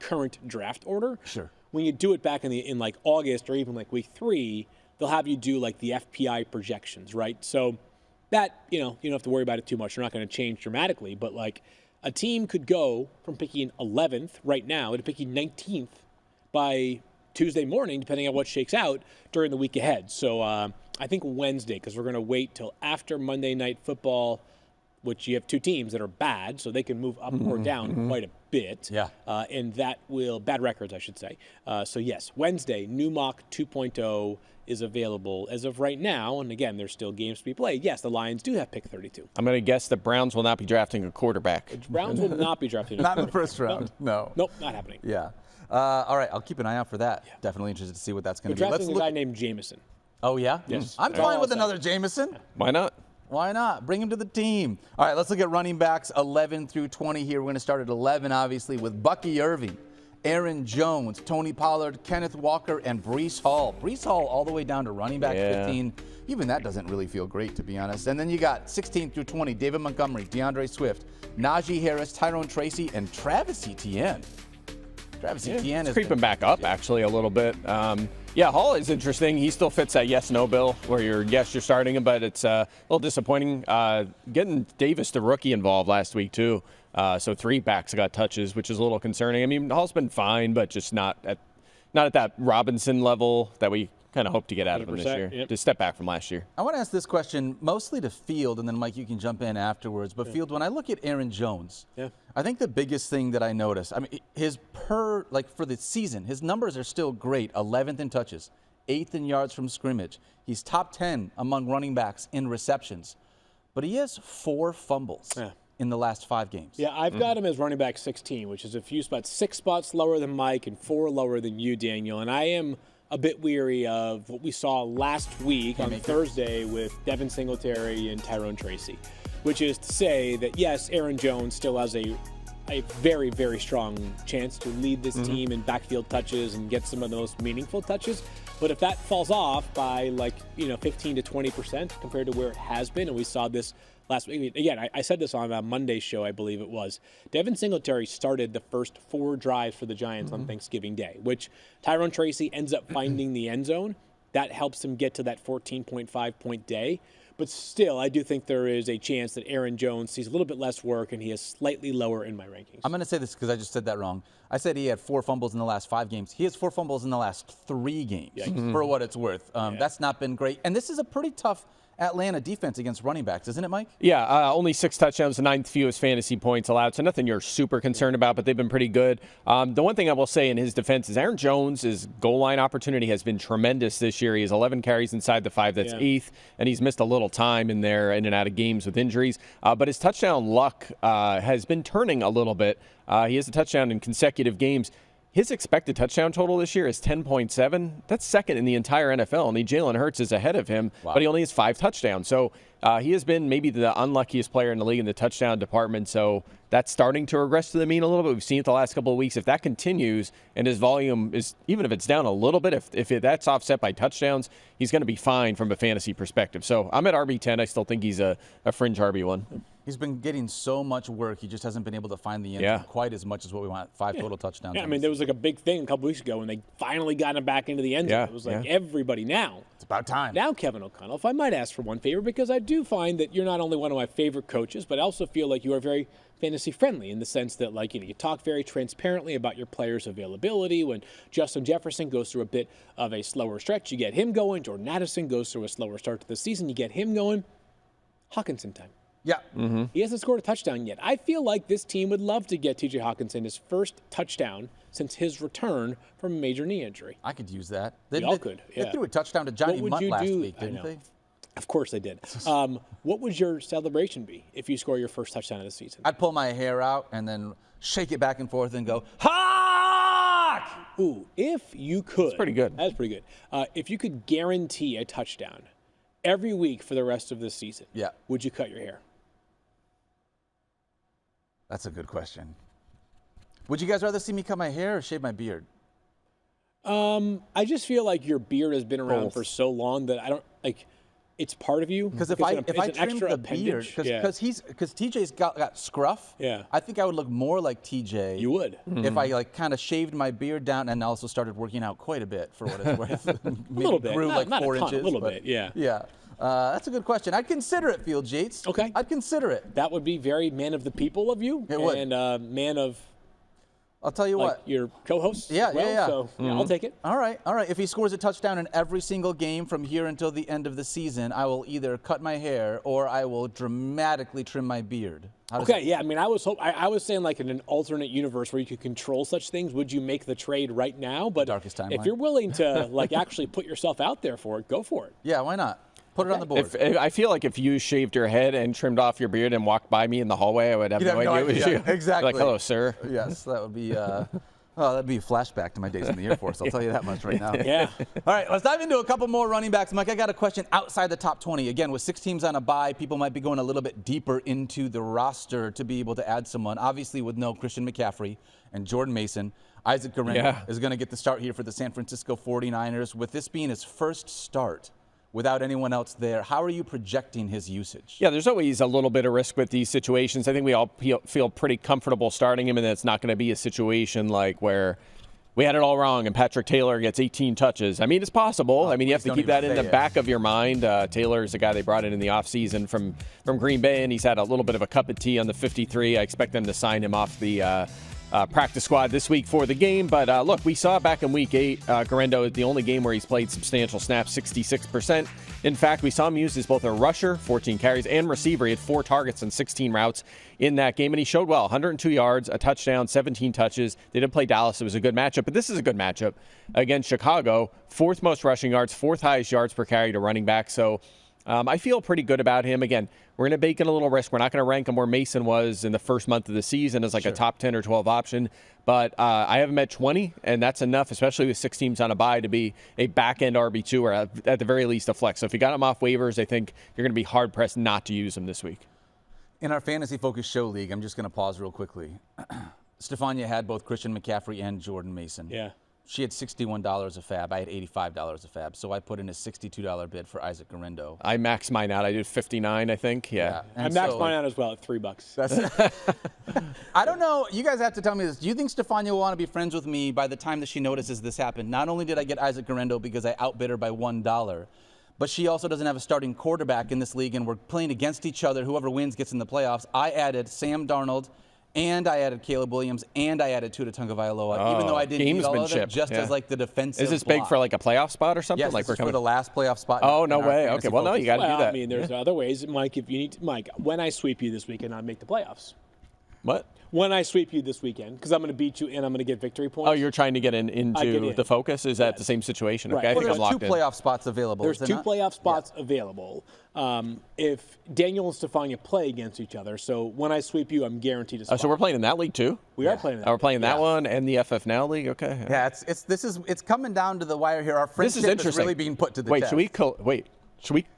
current draft order. Sure. When you do it back in like August or even like week 3, they'll have you do like the FPI projections, right? So that, you don't have to worry about it too much. They're not going to change dramatically, but like a team could go from picking 11th right now to picking 19th by Tuesday morning, depending on what shakes out during the week ahead. So I think Wednesday, because we're going to wait till after Monday Night Football, which you have 2 teams that are bad, so they can move up or down quite a bit. Yeah. And that will, bad records, I should say. So yes, Wednesday, new mock 2.0 is available as of right now. And again, there's still games to be played. Yes, the Lions do have pick 32. I'm going to guess the Browns will not be drafting a quarterback. Browns will not be drafting. Not in the first round. No. Nope, not happening. Yeah. All right, I'll keep an eye out for that. Definitely interested to see what that's going They're to be. drafting a guy named Jameson. Oh, yeah? Yes. I'm That's fine all with I'll say. another Jameson. Why not? Why not? Bring him to the team. All right, let's look at running backs 11 through 20 here. We're going to start at 11, obviously, with Bucky Irving, Aaron Jones, Tony Pollard, Kenneth Walker, and Breece Hall. Breece Hall all the way down to running back 15. Even that doesn't really feel great, to be honest. And then you got 16 through 20, David Montgomery, DeAndre Swift, Najee Harris, Tyrone Tracy, and Travis Etienne. Travis Etienne is creeping back up actually a little bit. Yeah, Hall is interesting. He still fits that yes/no bill where you're starting him, but it's a little disappointing. Getting Davis, the rookie, involved last week too. So 3 backs got touches, which is a little concerning. I mean, Hall's been fine, but just not at that Robinson level that we kind of hope to get out of him this year. Yep. To step back from last year. I want to ask this question mostly to Field, and then Mike, you can jump in afterwards. But Field, when I look at Aaron Jones, I think the biggest thing that I notice, I mean, for the season, his numbers are still great. 11th in touches, 8th in yards from scrimmage. He's top 10 among running backs in receptions, but he has 4 fumbles in the last 5 games. Yeah, I've got him as running back 16, which is a few spots, 6 spots lower than Mike and 4 lower than you, Daniel. And I am a bit weary of what we saw last week on Thursday with Devin Singletary and Tyrone Tracy, which is to say that, yes, Aaron Jones still has a very, very strong chance to lead this team in backfield touches and get some of the most meaningful touches. But if that falls off by 15 to 20% compared to where it has been, and we saw this last week. Again, I said this on a Monday show, I believe it was. Devin Singletary started the first 4 drives for the Giants on Thanksgiving Day, which Tyrone Tracy ends up finding the end zone. That helps him get to that 14.5-point day. But still, I do think there is a chance that Aaron Jones sees a little bit less work and he is slightly lower in my rankings. I'm going to say this because I just said that wrong. I said he had 4 fumbles in the last 5 games. He has 4 fumbles in the last 3 games, for what it's worth. That's not been great. And this is a pretty tough Atlanta defense against running backs, isn't it, Mike? Yeah, only 6 touchdowns, the 9th fewest fantasy points allowed, so nothing you're super concerned about, but they've been pretty good. The one thing I will say in his defense is Aaron Jones' goal line opportunity has been tremendous this year. He has 11 carries inside the 5, that's 8th, and he's missed a little time in there, in and out of games with injuries. But his touchdown luck has been turning a little bit. He has a touchdown in consecutive games. His expected touchdown total this year is 10.7. That's second in the entire NFL. I mean, Jalen Hurts is ahead of him, but he only has 5 touchdowns. So he has been maybe the unluckiest player in the league in the touchdown department. So that's starting to regress to the mean a little bit. We've seen it the last couple of weeks. If that continues and his volume is, even if it's down a little bit, if that's offset by touchdowns, he's going to be fine from a fantasy perspective. So I'm at RB10. I still think he's a fringe RB1. He's been getting so much work. He just hasn't been able to find the end zone quite as much as what we want. 5 total touchdowns. Yeah, I mean, there was like a big thing a couple weeks ago when they finally got him back into the end zone. Yeah, It was like everybody now. It's about time. Now, Kevin O'Connell, if I might ask for one favor, because I do find that you're not only one of my favorite coaches, but I also feel like you are very fantasy friendly in the sense that, like, you talk very transparently about your players' availability. When Justin Jefferson goes through a bit of a slower stretch, you get him going. Jordan Addison goes through a slower start to the season, you get him going. Hawkinson time. Yeah. He hasn't scored a touchdown yet. I feel like this team would love to get T.J. Hawkinson his first touchdown since his return from a major knee injury. I could use that. We all could, They threw a touchdown to Johnny What would Munt you last do? week, didn't they? Of course they did. What would your celebration be if you score your first touchdown of the season? I'd pull my hair out and then shake it back and forth and go, Hawk! Ooh, if you could. That's pretty good. That's pretty good. If you could guarantee a touchdown every week for the rest of the season, would you cut your hair? That's a good question. Would you guys rather see me cut my hair or shave my beard? I just feel like your beard has been around for so long that I don't like. It's part of you. Because if I trimmed the beard, because TJ's got scruff. Yeah. I think I would look more like TJ. You would. If I kind of shaved my beard down and also started working out quite a bit for what it's worth. A little bit. Grew not 4 a ton, inches. a little bit. Yeah. Yeah. That's a good question. I'd consider it, Field Yates. Okay. I'd consider it. That would be very man of the people of you. It would. And man of. I'll tell you what. Your co-host. Yeah, as well, yeah. So I'll take it. All right. If he scores a touchdown in every single game from here until the end of the season, I will either cut my hair or I will dramatically trim my beard. Yeah. I mean, I was saying like in an alternate universe where you could control such things. Would you make the trade right now? But darkest timeline. If you're willing to like actually put yourself out there for it, go for it. Yeah, why not? Put it on the board. I feel like if you shaved your head and trimmed off your beard and walked by me in the hallway, I would have no idea it was you. Exactly. Like, hello, sir. Yes, that would be. That'd be a flashback to my days in the Air Force. I'll tell you that much right now. Yeah. All right, let's dive into a couple more running backs. Mike, I got a question outside the top 20. Again, with 6 teams on a bye, people might be going a little bit deeper into the roster to be able to add someone. Obviously, with no Christian McCaffrey and Jordan Mason, Isaac Guerendo is going to get the start here for the San Francisco 49ers. With this being his first start without anyone else there, how are you projecting his usage? Yeah, there's always a little bit of risk with these situations. I think we all feel pretty comfortable starting him, and it's not going to be a situation like where we had it all wrong and Patrick Taylor gets 18 touches. I mean, it's possible. I mean, you have to keep that in the back of your mind. Taylor is the guy they brought in the offseason from Green Bay, and he's had a little bit of a cup of tea on the 53. I expect them to sign him off the practice squad this week for the game. But look, we saw back in week 8, Guerendo is the only game where he's played substantial snaps, 66%. In fact, we saw him used as both a rusher, 14 carries, and receiver. He had 4 targets on 16 routes in that game, and he showed well. 102 yards, a touchdown, 17 touches. They did play Dallas. It was a good matchup, but this is a good matchup against Chicago. 4th most rushing yards, 4th highest yards per carry to running back. So I feel pretty good about him. Again, we're going to bake in a little risk. We're not going to rank him where Mason was in the first month of the season as like a top 10 or 12 option. But I have him at 20, and that's enough, especially with 6 teams on a bye, to be a back-end RB2 or at the very least a flex. So if you got him off waivers, I think you're going to be hard-pressed not to use him this week. In our Fantasy Focus Show League, I'm just going to pause real quickly. Stefania had both Christian McCaffrey and Jordan Mason. Yeah. She had $61 a fab. I had $85 a fab. So I put in a $62 bid for Isaac Guerendo. I maxed mine out. I did 59, I think. Yeah. I maxed mine out as well at $3. I don't know. You guys have to tell me this. Do you think Stefania will want to be friends with me by the time that she notices this happened? Not only did I get Isaac Guerendo because I outbid her by $1, but she also doesn't have a starting quarterback in this league, and we're playing against each other. Whoever wins gets in the playoffs. I added Sam Darnold, and I added Caleb Williams, and I added Tua Tagovailoa, even though I didn't need all of them, just as like the defensive Is this big block. for like a playoff spot or something? Yes, like this is for the last playoff spot. Oh, no in our way. fantasy Okay, well, no, you got to do Well, that. I mean, there's other ways, Mike. If you need, Mike, when I sweep you this weekend, I'll make the playoffs. What? When I sweep you this weekend, because I'm going to beat you and I'm going to get victory points. Oh, you're trying to get into in. the focus? Is that the same situation? Right. Okay, I Well, think I'm there's two locked in. playoff spots available. There's is there two not? playoff spots available. If Daniel and Stefania play against each other, so when I sweep you, I'm guaranteed a spot. So we're playing in that league too? We are playing in that. Oh, we're playing that Yeah. one and the FF Now League? Okay. Yeah, it's coming down to the wire here. Our This friendship is interesting. really being put to the Wait, test. should we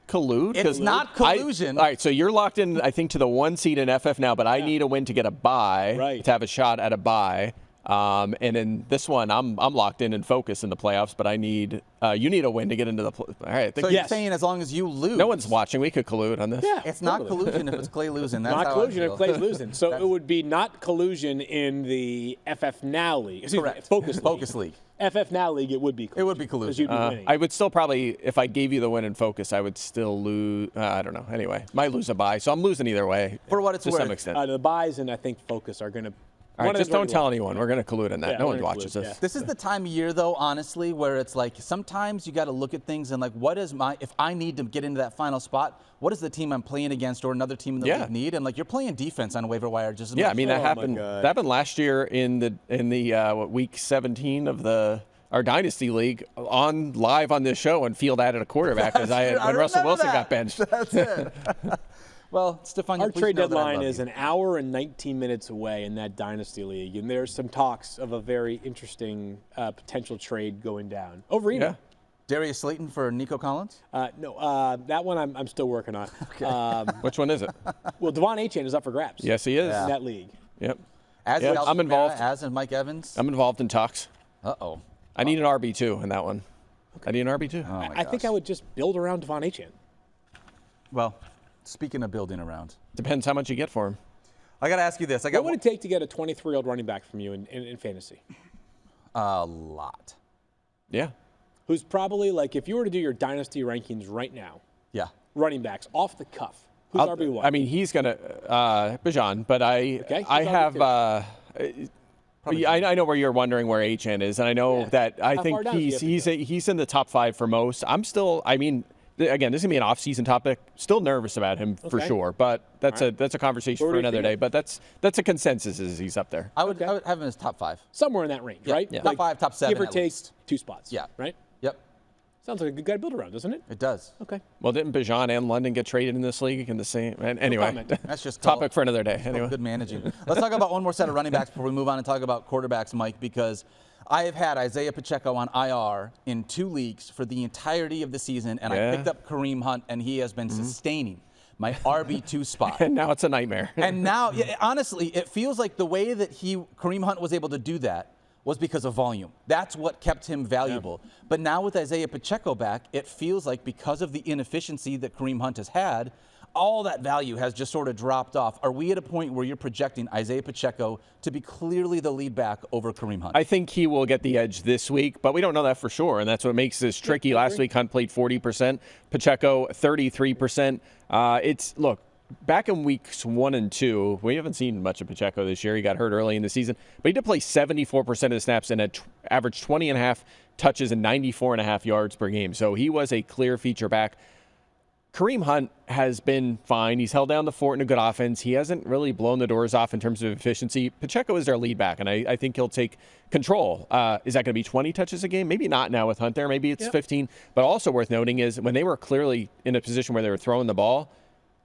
collude? It's 'Cause not collusion. all right, so you're locked in, I think, to the 1 seed in FF Now, but I need a win to get a bye, Right. to have a shot at a bye. And in this one, I'm locked in and focused in the playoffs, but I need you need a win to get into the. All right, I think So you're saying as long as you lose, no one's watching. We could collude on this. Yeah, It's not totally. collusion if it's Clay losing. That's Not how collusion I if feel. Clay's losing. So it would be not collusion in the FF Now League. Excuse me, Correct. Focus League. Focus League. FF Now League, it would be collusion. It would be collusion. 'Cause you'd be winning. I would still probably, if I gave you the win and focus, I would still lose. I don't know. Anyway, might lose a bye, so I'm losing either way. For what it's to worth. some extent. The buys and I think Focus are going to. All right, just don't tell anyone. We're going to collude on that. Yeah, no we're one gonna watches collude, this. yeah. This is the time of year, though, honestly, where it's like sometimes you got to look at things and like, what is if I need to get into that final spot, what does the team I'm playing against or another team in the league need? And like, you're playing defense on a waiver wire just as Yeah, much. I mean that Oh, my happened. God. That happened last year in the week 17 of our dynasty league on live on this show, and Field added a quarterback because when Russell remember Wilson that. got benched. That's it. Well, Stefan, Our please trade know that I deadline love is you. an hour and 19 minutes away in that dynasty league, and there's some talks of a very interesting potential trade going down over email. Yeah. Darius Slayton for Nico Collins. No, that one I'm still working on. Which one is it? Well, Devon Achane is up for grabs. Yes, he is. in that league. Yep. As Yeah, is Alvin I'm involved. Kamara, as in Mike Evans. I'm involved in talks. Uh-oh. I need an RB2 in that one. I need an RB2. Oh, my I think gosh. I would just build around Devon Achane. Well, speaking of building around, Depends how much you get for him. I got to ask you this. I got What would it take to get a 23-year-old running back from you in fantasy? a lot. Yeah. Who's probably like, if you were to do your dynasty rankings right now, Yeah. running backs off the cuff, who's RB1? I mean, he's gonna Bijan, but I he's have. RB2. I know where you're wondering where HN is, and I know that I How think far down do you have to he's in the top 5 for most. I'm still. I mean, again, this is gonna be an off-season topic. Still nervous about him for Okay. sure, but that's a conversation Where for do you another feel? day. But that's a consensus is he's up there. I would have him as top 5. Somewhere in that range, Yeah, right? yeah. Top 5, top 7 Give or at take least. 2 spots. Yeah. Right? Yep. Sounds like a good guy to build around, doesn't it? It does. Okay. Well, didn't Bijan and London get traded in this league in the same? And anyway, comment. That's just topic for another day. Anyway. Good managing. Let's talk about one more set of running backs before we move on and talk about quarterbacks, Mike, because I have had Isiah Pacheco on IR in 2 leagues for the entirety of the season, and I picked up Kareem Hunt, and he has been sustaining my RB2 spot. And now it's a nightmare. And now, honestly, it feels like the way that Kareem Hunt was able to do that was because of volume. That's what kept him valuable. Yeah. But now with Isiah Pacheco back, it feels like because of the inefficiency that Kareem Hunt has had, all that value has just sort of dropped off. Are we at a point where you're projecting Isiah Pacheco to be clearly the lead back over Kareem Hunt? I think he will get the edge this week, but we don't know that for sure, and that's what makes this tricky. Last week, Hunt played 40%, Pacheco 33%. Look, back in weeks 1 and 2, we haven't seen much of Pacheco this year. He got hurt early in the season, but he did play 74% of the snaps and had averaged 20.5 touches and 94.5 yards per game. So he was a clear feature back. Kareem Hunt has been fine. He's held down the fort in a good offense. He hasn't really blown the doors off in terms of efficiency. Pacheco is their lead back, and I think he'll take control. Is that going to be 20 touches a game? Maybe not now with Hunt there. Maybe it's 15. But also worth noting is when they were clearly in a position where they were throwing the ball,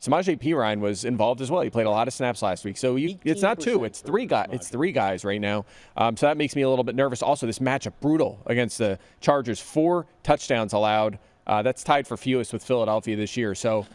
Samaje Perine was involved as well. He played a lot of snaps last week. So it's not 2, it's 3 guys. It's 3 guys right now. So that makes me a little bit nervous. Also, this matchup brutal against the Chargers. 4 touchdowns allowed. That's tied for fewest with Philadelphia this year. So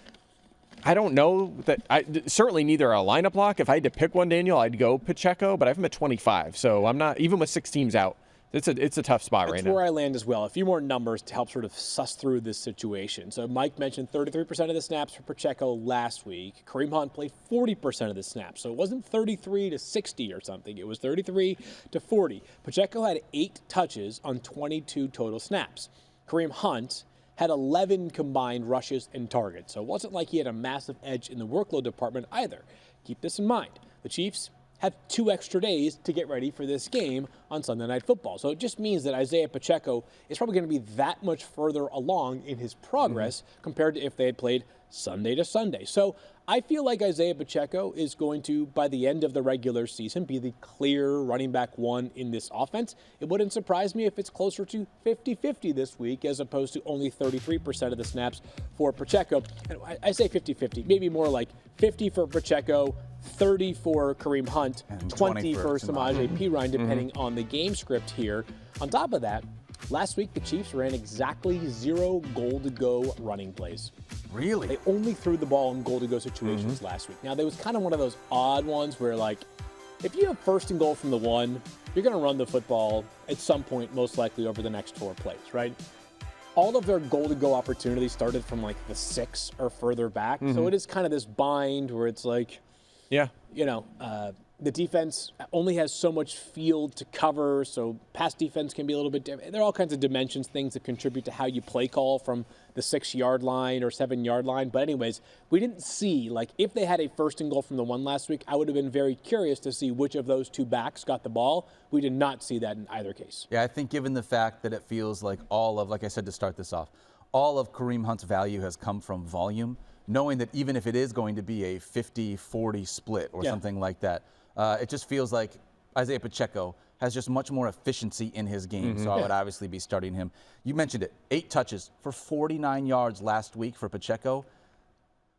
I don't know that certainly neither a lineup lock. If I had to pick one, Daniel, I'd go Pacheco, but I have him at 25. So I'm not, even with 6 teams out, it's a tough spot right now. That's where I land as well. A few more numbers to help sort of suss through this situation. So Mike mentioned 33% of the snaps for Pacheco last week. Kareem Hunt played 40% of the snaps. So it wasn't 33 to 60 or something. It was 33 to 40. Pacheco had 8 touches on 22 total snaps. Kareem Hunt had 11 combined rushes and targets. So it wasn't like he had a massive edge in the workload department either. Keep this in mind. The Chiefs have 2 extra days to get ready for this game on Sunday Night Football. So it just means that Isiah Pacheco is probably going to be that much further along in his progress compared to if they had played Sunday to Sunday. So I feel like Isiah Pacheco is going to, by the end of the regular season, be the clear running back 1 in this offense. It wouldn't surprise me if it's closer to 50-50 this week as opposed to only 33% of the snaps for Pacheco. And I say 50-50, maybe more like 50 for Pacheco, 30 for Kareem Hunt, And 20 for Samaje. Samaje Perine, depending on the game script here. On top of that, last week the Chiefs ran exactly 0 goal-to-go running plays. Really? They only threw the ball in goal-to-go situations last week. Now, there was kind of one of those odd ones where, like, if you have 1st and goal from the 1, you're going to run the football at some point, most likely over the next 4 plays, right? All of their goal-to-go opportunities started from, like, the 6 or further back. So it is kind of this bind where it's like, Yeah. you know, the defense only has so much field to cover, so pass defense can be a little bit different. There are all kinds of dimensions, things that contribute to how you play call from the 6-yard line or 7-yard line. But anyways, we didn't see, like, if they had a 1st and goal from the 1 last week, I would have been very curious to see which of those 2 backs got the ball. We did not see that in either case. Yeah, I think given the fact that it feels like all of, like I said to start this off, all of Kareem Hunt's value has come from volume, knowing that even if it is going to be a 50-40 split or something like that, it just feels like Isiah Pacheco has just much more efficiency in his game. So I would obviously be starting him. You mentioned it, 8 touches for 49 yards last week for Pacheco.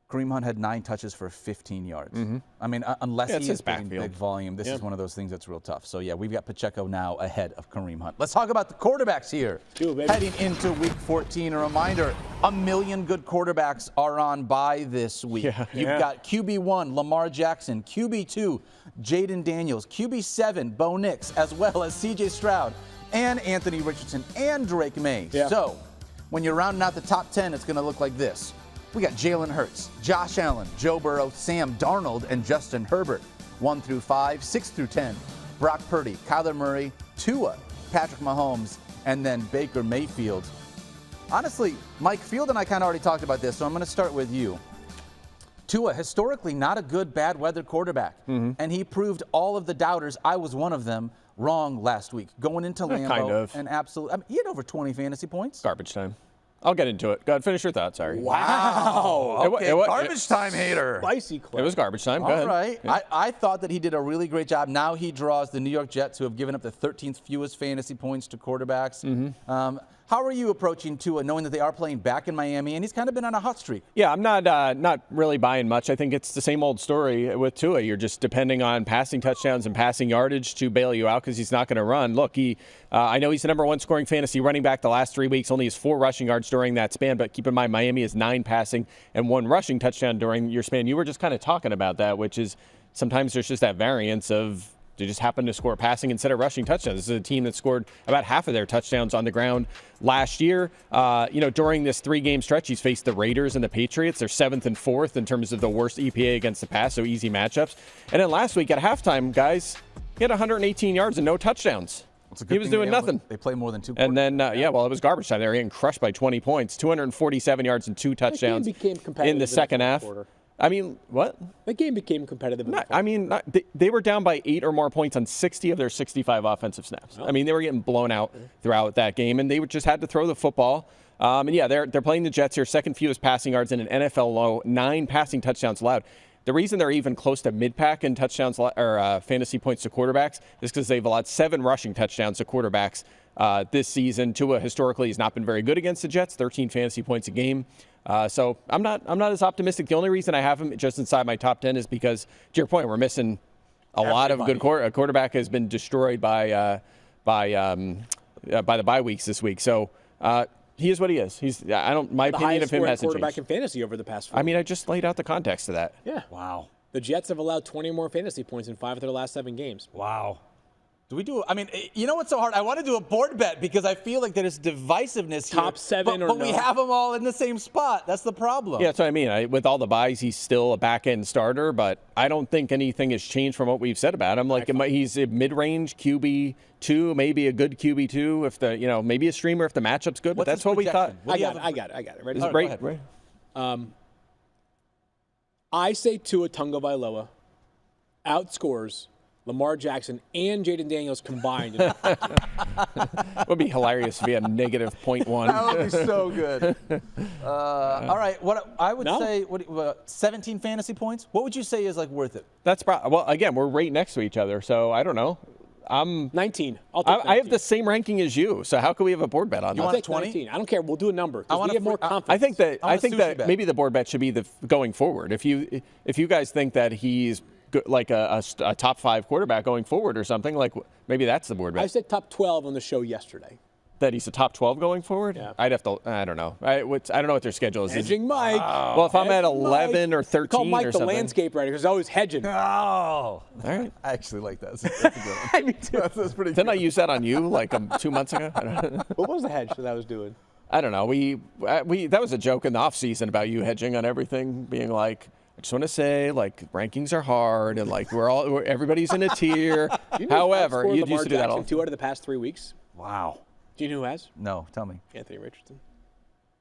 Kareem Hunt had 9 touches for 15 yards. I mean, unless it's he his is getting backfield. big volume, this is one of those things that's real tough. So yeah, we've got Pacheco now ahead of Kareem Hunt. Let's talk about the quarterbacks here. Do it, baby. Heading into week 14, a reminder, 1 million good quarterbacks are on bye this week. You've got QB1, Lamar Jackson, QB2, Jaden Daniels, QB7, Bo Nix, as well as CJ Stroud and Anthony Richardson and Drake May. So when you're rounding out the top 10, it's going to look like this. We got Jalen Hurts, Josh Allen, Joe Burrow, Sam Darnold, and Justin Herbert. 1 through 5, 6 through 10. Brock Purdy, Kyler Murray, Tua, Patrick Mahomes, and then Baker Mayfield. Honestly, Mike, Field and I kind of already talked about this, so I'm going to start with you. Tua, historically not a good bad weather quarterback, and he proved all of the doubters, I was one of them, wrong last week. Going into Lambeau, kind of. and absolutely, I mean, he had over 20 fantasy points. Garbage time. I'll get into it. Go ahead, finish your thought. Sorry. Wow. Okay, garbage time hater. Spicy clip. It was garbage time. Go All ahead. right. Yeah. I thought that he did a really great job. Now he draws the New York Jets, who have given up the 13th fewest fantasy points to quarterbacks. How are you approaching Tua, knowing that they are playing back in Miami, and he's kind of been on a hot streak? Yeah, I'm not really buying much. I think it's the same old story with Tua. You're just depending on passing touchdowns and passing yardage to bail you out because he's not going to run. Look, I know he's the number 1 scoring fantasy running back the last 3 weeks. Only has 4 rushing yards during that span, but keep in mind Miami has 9 passing and 1 rushing touchdown during your span. You were just kind of talking about that, which is sometimes there's just that variance of they just happen to score passing instead of rushing touchdowns. This is a team that scored about half of their touchdowns on the ground last year. During this 3-game stretch, he's faced the Raiders and the Patriots. They're 7th and 4th in terms of the worst EPA against the pass, so easy matchups. And then last week at halftime, guys, he had 118 yards and no touchdowns. He was doing nothing. They play more than 2 And then, it was garbage time. They were getting crushed by 20 points, 247 yards and 2 touchdowns in the second half. I mean, what? That game became competitive. They were down by 8 or more points on 60 of their 65 offensive snaps. I mean, they were getting blown out throughout that game, and they just had to throw the football. They're playing the Jets here, 2nd fewest passing yards in an NFL low, 9 passing touchdowns allowed. The reason they're even close to mid-pack in touchdowns or fantasy points to quarterbacks is because they've allowed 7 rushing touchdowns to quarterbacks this season. Tua historically has not been very good against the Jets, 13 fantasy points a game. So I'm not as optimistic. The only reason I have him just inside my top 10 is because, to your point, we're missing a lot of good quarterback has been destroyed by the bye weeks this week. So he is what he is. My opinion of him hasn't quarterback changed. in fantasy over the past 4 I just laid out the context of that. Yeah. Wow. The Jets have allowed 20 more fantasy points in 5 of their last 7 games. Wow. Do we do? I mean, you know what's so hard? I want to do a board bet because I feel like there's divisiveness here. Top 7 but or we no? have them all in the same spot. That's the problem. Yeah, that's what I mean. With all the buys, he's still a back-end starter, but I don't think anything has changed from what we've said about him. Like, he's a mid-range QB2, maybe a good QB2 if maybe a streamer if the matchup's good. But What's that's his what we thought. projection? I got it. Ready? All right, go ahead. I say Tua Tagovailoa outscores Lamar Jackson and Jaden Daniels combined. It would be hilarious if he had negative 0.1. That would be so good. All right, what I would No. say, 17 fantasy points. What would you say is like worth it? That's well, again, we're right next to each other, so I don't know. 19. I'll take 19. I have the same ranking as you, so how can we have a board bet on You that? want Take 20? 19. I don't care. We'll do a number. I 'cause want we a have more free- confidence. I think that I want a sushi bet. maybe the board bet should be going forward. If you guys think that he's like a top 5 quarterback going forward or something, like maybe that's the board bet. I said top 12 on the show yesterday. That he's a top 12 going forward? Yeah. I'd have to. I don't know. I don't know what their schedule is. Hedging Mike. Well, if I'm at Hedging 11 Mike. or 13 Call Mike or the something. landscape writer because he's always hedging. Oh, All right. I actually like that. That's a good one. Me too. That's pretty Didn't I good. use that on you like 2 months ago? What was the hedge that I was doing? I don't know. We that was a joke in the off season about you hedging on everything, being like, I just want to say, like, rankings are hard, and like everybody's in a tier. However, you used to do that all. 2 out of the past 3 weeks. Wow. Do you know who has? No, tell me. Anthony Richardson.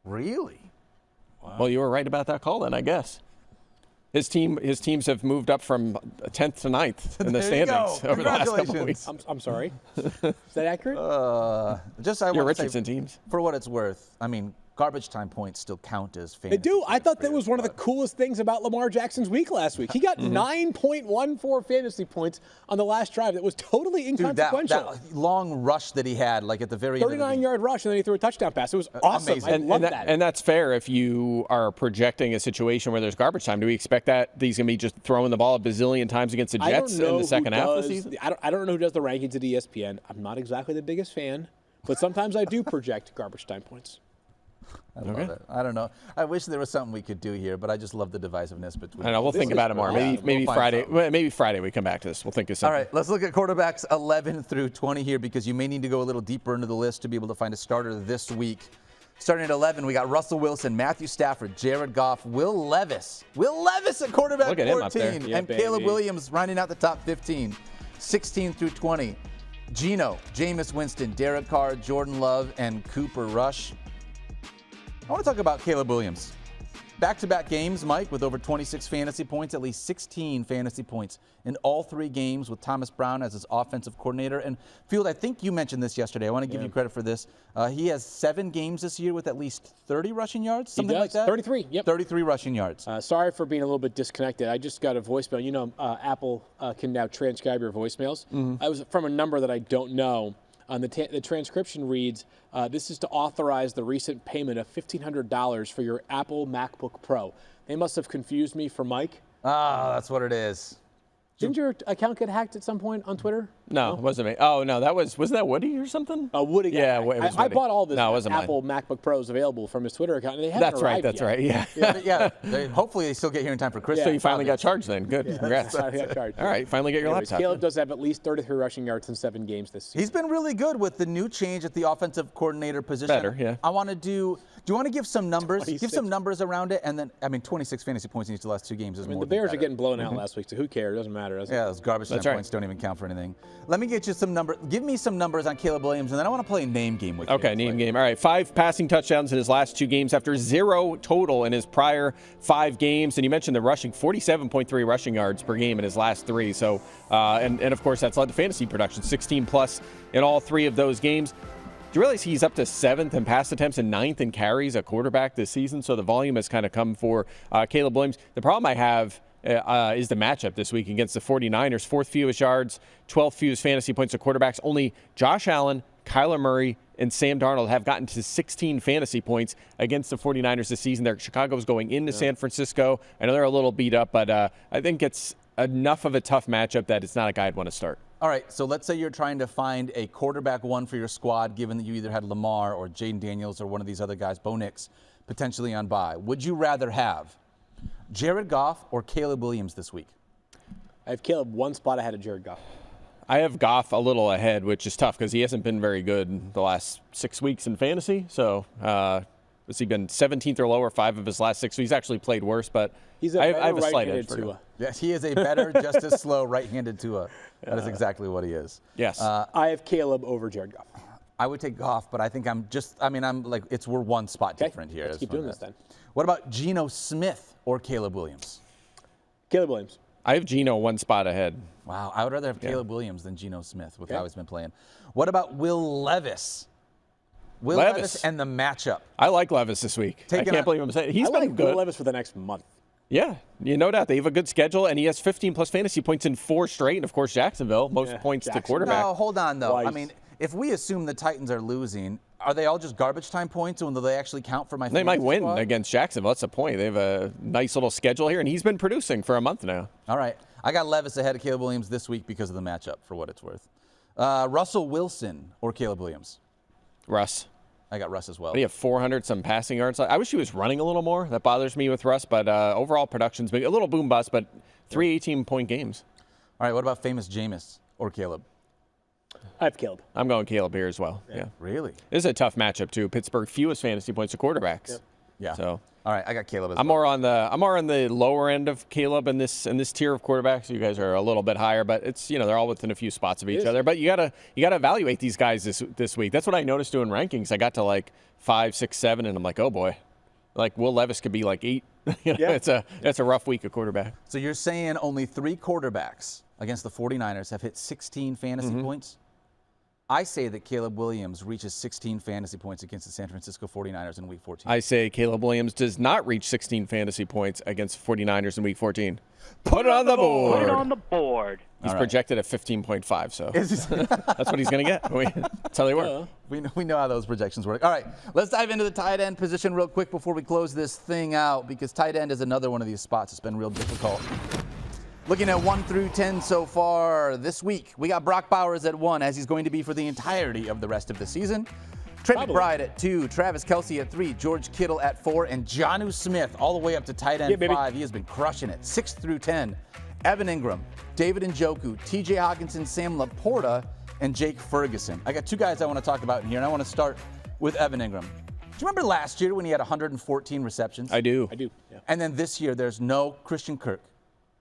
Really? Well, you were right about that call then, I guess. His teams have moved up from 10th to 9th in the There you standings go. over the last couple of Congratulations. weeks. I'm sorry. Is that accurate? I Your want to Richardson say, teams. for what it's worth, I mean, garbage time points still count as fantasy. They do. I points thought for that your was one of the squad. coolest things about Lamar Jackson's week last week. He got 9.14 fantasy points on the last drive. That was totally Dude, inconsequential. that long rush that he had, like at the very end of the game. 39-yard rush, and then he threw a touchdown pass. It was awesome. amazing. I And love that. And that's fair if you are projecting a situation where there's garbage time. Do we expect that he's going to be just throwing the ball a bazillion times against the I don't Jets know in the second who half of the does- season? I don't know who does the rankings at ESPN. I'm not exactly the biggest fan, but sometimes I do project garbage time points. I love it. I don't know. I wish there was something we could do here, but I just love the divisiveness between. I know. We'll think about it more. Yeah, Maybe we'll find Friday. something. Well, maybe Friday we come back to this. We'll think of All something. right, let's look at quarterbacks 11 through 20 here because you may need to go a little deeper into the list to be able to find a starter this week. Starting at 11, we got Russell Wilson, Matthew Stafford, Jared Goff, Will Levis. Will Levis at quarterback Look at him up there. 14, Yeah, and Caleb baby. Williams rounding out the top 15. 16 through 20, Geno, Jameis Winston, Derek Carr, Jordan Love, and Cooper Rush. I want to talk about Caleb Williams. Back-to-back games, Mike, with over 26 fantasy points, at least 16 fantasy points in all 3 games with Thomas Brown as his offensive coordinator. And Field, I think you mentioned this yesterday. I want to give you credit for this. He has 7 games this year with at least 30 rushing yards, something does. like that? 33, yep. 33 rushing yards. Sorry for being a little bit disconnected. I just got a voicemail. You know, Apple can now transcribe your voicemails. I was from a number that I don't know. The transcription reads, this is to authorize the recent payment of $1,500 for your Apple MacBook Pro. They must have confused me for Mike. Ah, that's what it is. Didn't your account get hacked at some point on Twitter? No, it wasn't me. Oh no, wasn't that Woody or something? Woody got Yeah, hacked. it was I Woody. bought all this No, it wasn't mine. Apple MacBook Pros available from his Twitter account, and they haven't That's right. arrived That's yet. right. Yeah. Hopefully they still get here in time for Christmas. So you finally got charged then. Good. Congrats. I got charged. All right. Finally get your Anyways, laptop. Caleb does have at least 33 rushing yards in 7 games this season. He's been really good with the new change at the offensive coordinator position. Better, yeah. I want to do you want to give some numbers? Give 26. some numbers around it, and then, 26 fantasy points in each of the last 2 games is I mean, more the than Bears are better. getting blown out last week, so who cares? It doesn't matter. Does it? Yeah, those garbage time That's right. points don't even count for anything. Let me get you some numbers. Give me some numbers on Caleb Williams, and then I want to play a name game with you. Okay, name game. All right, 5 passing touchdowns in his last 2 games after 0 total in his prior 5 games. And you mentioned the rushing, 47.3 rushing yards per game in his last 3. So, and of course, that's led to fantasy production, 16 plus in all 3 of those games. Do you realize he's up to 7th in pass attempts and 9th in carries at quarterback this season? So the volume has kind of come for Caleb Williams. The problem I have is the matchup this week against the 49ers. 4th fewest yards, 12th fewest fantasy points to quarterbacks. Only Josh Allen, Kyler Murray, and Sam Darnold have gotten to 16 fantasy points against the 49ers this season. Chicago's going into San Francisco. I know they're a little beat up, but I think it's enough of a tough matchup that it's not a guy I'd want to start. All right, so let's say you're trying to find a quarterback 1 for your squad, given that you either had Lamar or Jaden Daniels or one of these other guys, Bo Nix, potentially on bye. Would you rather have Jared Goff or Caleb Williams this week? I have Caleb one spot ahead of Jared Goff. I have Goff a little ahead, which is tough because he hasn't been very good the last 6 weeks in fantasy. So has he been 17th or lower 5 of his last 6? So he's actually played worse, but He's a I better have a slight right-handed edge for him. Tua. Yes, he is a better, just as slow right-handed Tua. That is exactly what he is. Yes. I have Caleb over Jared Goff. I would take Goff, but I think I'm like, we're one spot different here. Let's keep doing this then. What about Geno Smith or Caleb Williams? Caleb Williams. I have Geno 1 spot ahead. Wow, I would rather have Caleb Williams than Geno Smith with how he's been playing. What about Will Levis? Will Levis and the matchup. I like Levis this week. I can't believe I'm saying he's I been like good. Will Levis for the next month. Yeah, no doubt. They have a good schedule, and he has 15-plus fantasy points in 4 straight. And, of course, Jacksonville, most points to quarterback. No, hold on, though. Twice. I mean, if we assume the Titans are losing, are they all just garbage time points, or will they actually count for my They might fantasy win squad? against Jacksonville. That's the point. They have a nice little schedule here, and he's been producing for a month now. All right. I got Levis ahead of Caleb Williams this week because of the matchup, for what it's worth. Russell Wilson or Caleb Williams? Russ. I got Russ as well. He have 400-some passing yards. I wish he was running a little more. That bothers me with Russ, but overall production's been a little boom bust, but 3 18-point games. All right, what about famous Jameis or Caleb? I have Caleb. I'm going Caleb here as well. Yeah. Really? This is a tough matchup, too. Pittsburgh, fewest fantasy points to quarterbacks. Yep. Yeah. So all right, I got Caleb as I'm well. more on the lower end of Caleb in this tier of quarterbacks. You guys are a little bit higher, but it's they're all within a few spots of each other. But you gotta evaluate these guys this week. That's what I noticed doing rankings. I got to like 5, 6, 7, and I'm like, oh boy, like Will Levis could be like 8. It's a rough week of quarterback. So you're saying only 3 quarterbacks against the 49ers have hit 16 fantasy points? I say that Caleb Williams reaches 16 fantasy points against the San Francisco 49ers in Week 14. I say Caleb Williams does not reach 16 fantasy points against 49ers in Week 14. Put it on the board. Put it on the board. He's projected at 15.5, so that's what he's going to get. That's how they work. We know how those projections work. All right, let's dive into the tight end position real quick before we close this thing out, because tight end is another one of these spots that's been real difficult. Looking at 1 through 10 so far this week, we got Brock Bowers at 1, as he's going to be for the entirety of the rest of the season. Trey McBride at 2, Travis Kelce at 3, George Kittle at 4, and Jonnu Smith all the way up to tight end 5. He has been crushing it. 6 through 10, Evan Ingram, David Njoku, TJ Hawkinson, Sam Laporta, and Jake Ferguson. I got 2 guys I want to talk about in here, and I want to start with Evan Ingram. Do you remember last year when he had 114 receptions? I do. Yeah. And then this year, there's no Christian Kirk.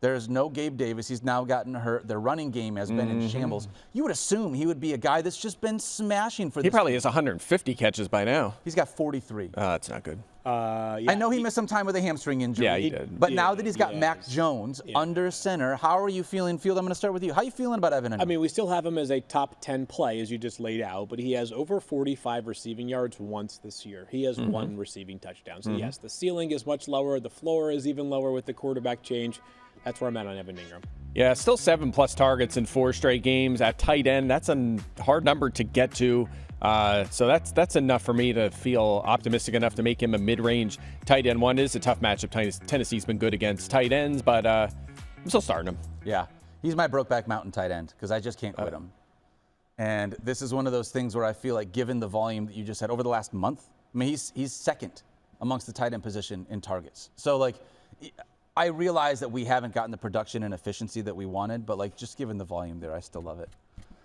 There's no Gabe Davis. He's now gotten hurt. Their running game has been in shambles. You would assume he would be a guy that's just been smashing for this. He probably has 150 catches by now. He's got 43. That's not good. I know he missed some time with a hamstring injury. Yeah, he did. But now that he's got Mac Jones under center, how are you feeling? Field, I'm going to start with you. How are you feeling about Evan Ingram? I mean, we still have him as a top 10 play, as you just laid out, but he has over 45 receiving yards once this year. He has 1 receiving touchdown. So, yes, the ceiling is much lower. The floor is even lower with the quarterback change. That's where I'm at on Evan Ingram. Yeah, still 7+ targets in 4 straight games at tight end. That's a hard number to get to. So that's enough for me to feel optimistic enough to make him a mid-range tight end 1. It is a tough matchup. Tennessee's been good against tight ends, but I'm still starting him. Yeah, he's my Brokeback Mountain tight end because I just can't quit him. And this is one of those things where I feel like, given the volume that you just had over the last month, I mean, he's second amongst the tight end position in targets. So, like, I realize that we haven't gotten the production and efficiency that we wanted, but, like, just given the volume there, I still love it.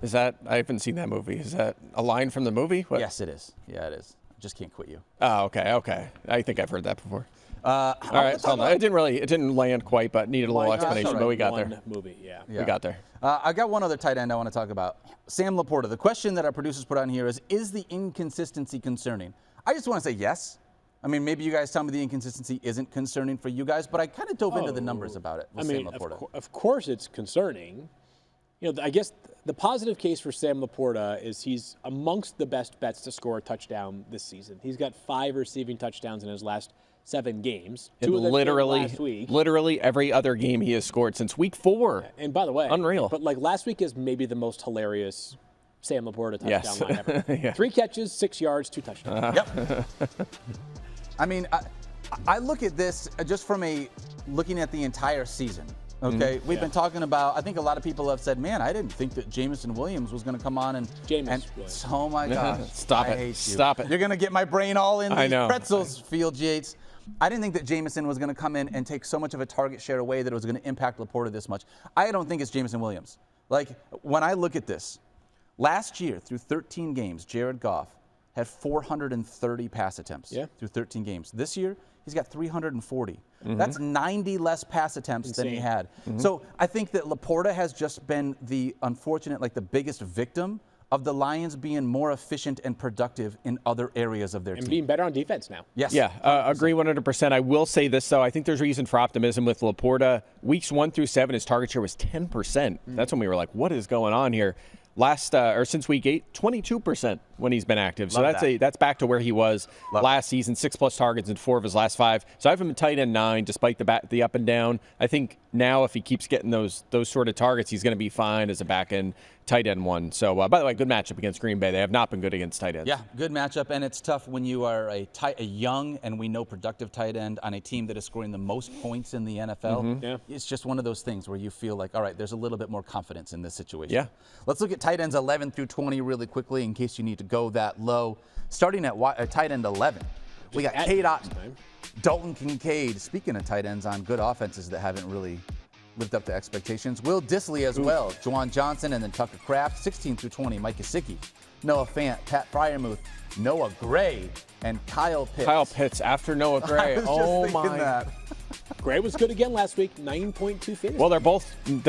Is that, I haven't seen that movie. Is that a line from the movie? What? Yes, it is. Yeah, it is. I just can't quit you. Oh, okay. I think I've heard that before. All right, it didn't land quite, but needed a little explanation, but we got there. Movie, yeah. We got there. I got one other tight end I want to talk about. Sam Laporta. The question that our producers put on here is the inconsistency concerning? I just want to say yes. I mean, maybe you guys tell me the inconsistency isn't concerning for you guys, but I kind of dove into the numbers about it with Sam Laporta. Of course it's concerning. I guess the positive case for Sam Laporta is he's amongst the best bets to score a touchdown this season. He's got 5 receiving touchdowns in his last 7 games. 2 of them last week. Literally every other game he has scored since week 4. And by the way, unreal. But like last week is maybe the most hilarious Sam Laporta touchdown line ever. Yeah. 3 catches, 6 yards, 2 touchdowns. Yep. I mean, I look at this just from looking at the entire season. Okay, we've been talking about. I think a lot of people have said, "Man, I didn't think that Jameson Williams was going to come on and." Williams. Oh my gosh! Stop I it! hate you. Stop it! You're going to get my brain all in I these know. pretzels, Field Yates. I didn't think that Jameson was going to come in and take so much of a target share away that it was going to impact Laporta this much. I don't think it's Jameson Williams. Like, when I look at this, last year through 13 games, Jared Goff had 430 pass attempts through 13 games. This year, he's got 340. That's 90 less pass attempts than he had. So I think that Laporta has just been the unfortunate, like the biggest victim of the Lions being more efficient and productive in other areas of their team. And being better on defense now. Yes. Yeah, agree 100%. I will say this, though. I think there's reason for optimism with Laporta. Weeks 1 through 7, his target share was 10%. That's when we were like, what is going on here? Since week 8, 22% when he's been active. So that's back to where he was last season, 6+ targets in 4 of his last 5. So I have him in tight end 9, despite the up and down. I think now if he keeps getting those sort of targets, he's going to be fine as a back end tight end 1. So by the way, good matchup against Green Bay. They have not been good against tight ends. Yeah, good matchup, and it's tough when you are a young and we know productive tight end on a team that is scoring the most points in the NFL. Yeah. It's just one of those things where you feel like, all right, there's a little bit more confidence in this situation. Yeah. Let's look at tight ends 11 through 20 really quickly in case you need to go that low. Starting at tight end 11, we got Cade Otton, Dalton Kincaid. Speaking of tight ends on good offenses that haven't really lived up to expectations, Will Dissly as well, Juwan Johnson, and then Tucker Kraft. 16 through 20, Mike Gesicki, Noah Fant, Pat Fryermuth, Noah Gray, and Kyle Pitts. Kyle Pitts after Noah Gray. I was just thinking my. that. Gray was good again last week, 9.2 finish. Well, they're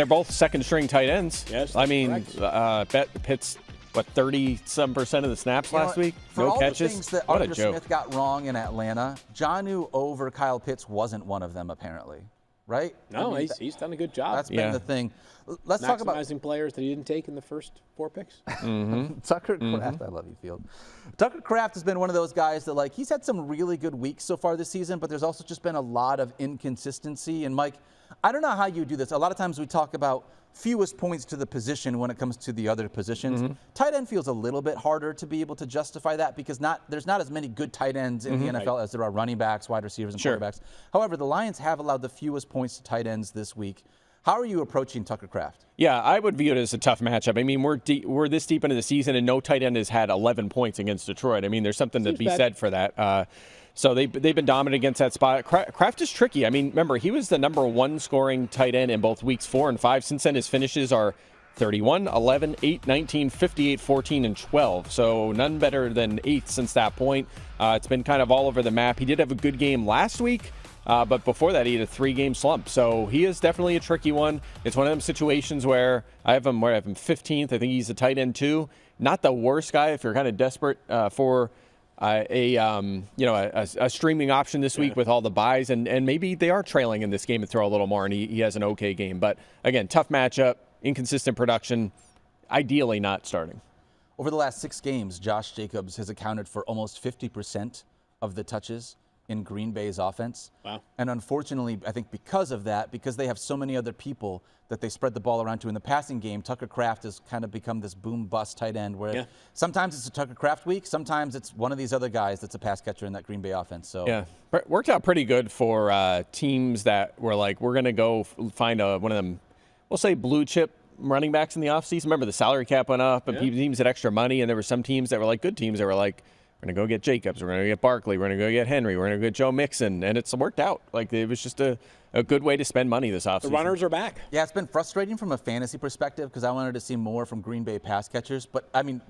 both second string tight ends. Yes, I mean, correct. Pitts, 30-some% of the snaps last week? For all catches. the things that What a Arthur joke. Smith got wrong in Atlanta, Jonnu over Kyle Pitts wasn't one of them, apparently. Right? No, he's done a good job. That's been the thing. Let's talk about maximizing players that he didn't take in the first 4 picks. Tucker Kraft. I love you, Field. Tucker Kraft has been one of those guys that, like, he's had some really good weeks so far this season, but there's also just been a lot of inconsistency. And, Mike, I don't know how you do this. A lot of times we talk about fewest points to the position when it comes to the other positions. Tight end feels a little bit harder to be able to justify that because there's not as many good tight ends in the NFL as there are running backs, wide receivers, and quarterbacks. However, the Lions have allowed the fewest points to tight ends this week. How are you approaching Tucker Kraft? Yeah, I would view it as a tough matchup. I mean, we're this deep into the season, and no tight end has had 11 points against Detroit. I mean, there's something to be said for that. So they've been dominant against that spot. Kraft is tricky. I mean, remember, he was the number 1 scoring tight end in both weeks 4 and 5. Since then, his finishes are 31, 11, 8, 19, 58, 14, and 12. So none better than 8 since that point. It's been kind of all over the map. He did have a good game last week. But before that, he had a 3-game slump. So he is definitely a tricky one. It's one of them situations where I have him 15th. I think he's a tight end 2. Not the worst guy if you're kind of desperate for a streaming option this week with all the buys. And maybe they are trailing in this game and throw a little more, and he has an okay game. But, again, tough matchup, inconsistent production, ideally not starting. Over the last 6 games, Josh Jacobs has accounted for almost 50% of the touches in Green Bay's offense. Wow. And unfortunately, I think because of that, because they have so many other people that they spread the ball around to in the passing game, Tucker Kraft has kind of become this boom-bust tight end where sometimes it's a Tucker Kraft week, sometimes it's one of these other guys that's a pass catcher in that Green Bay offense. So yeah, worked out pretty good for teams that were like, we're going to go find one of them, we'll say blue chip running backs in the offseason. Remember, the salary cap went up and teams had extra money, and there were some teams that were like good teams that were like, we're going to go get Jacobs. We're going to get Barkley. We're going to go get Henry. We're going to get Joe Mixon. And it's worked out. Like, it was just a good way to spend money this offseason. The runners are back. Yeah, it's been frustrating from a fantasy perspective because I wanted to see more from Green Bay pass catchers. But, I mean,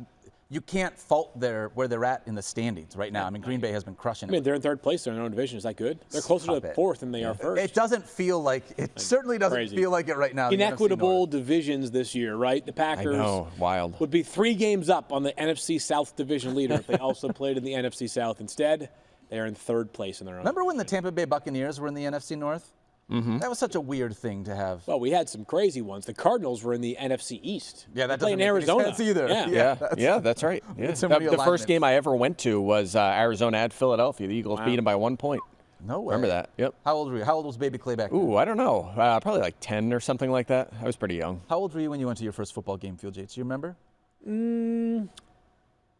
you can't fault where they're at in the standings right now. I mean, Green Bay has been crushing it. I mean, they're in 3rd place in their own division. Is that good? They're closer to 4th than they are 1st. It doesn't feel like it. Certainly doesn't feel like it right now. Inequitable divisions this year, right? The Packers wild. would be 3 games up on the NFC South division leader if they also played in the NFC South. Instead, they are in 3rd place in their own. Remember when the Tampa Bay Buccaneers were in the NFC North? That was such a weird thing to have. Well, we had some crazy ones. The Cardinals were in the NFC East. Yeah, that doesn't doesn't make Arizona any sense either. Yeah, that's right. Yeah. The first game I ever went to was Arizona at Philadelphia. The Eagles beat them by 1 point. No way. Remember that? Yep. How old were you? How old was Baby Clay back then? Ooh, I don't know. Probably like 10 or something like that. I was pretty young. How old were you when you went to your first football game, Field Yates? Do you remember?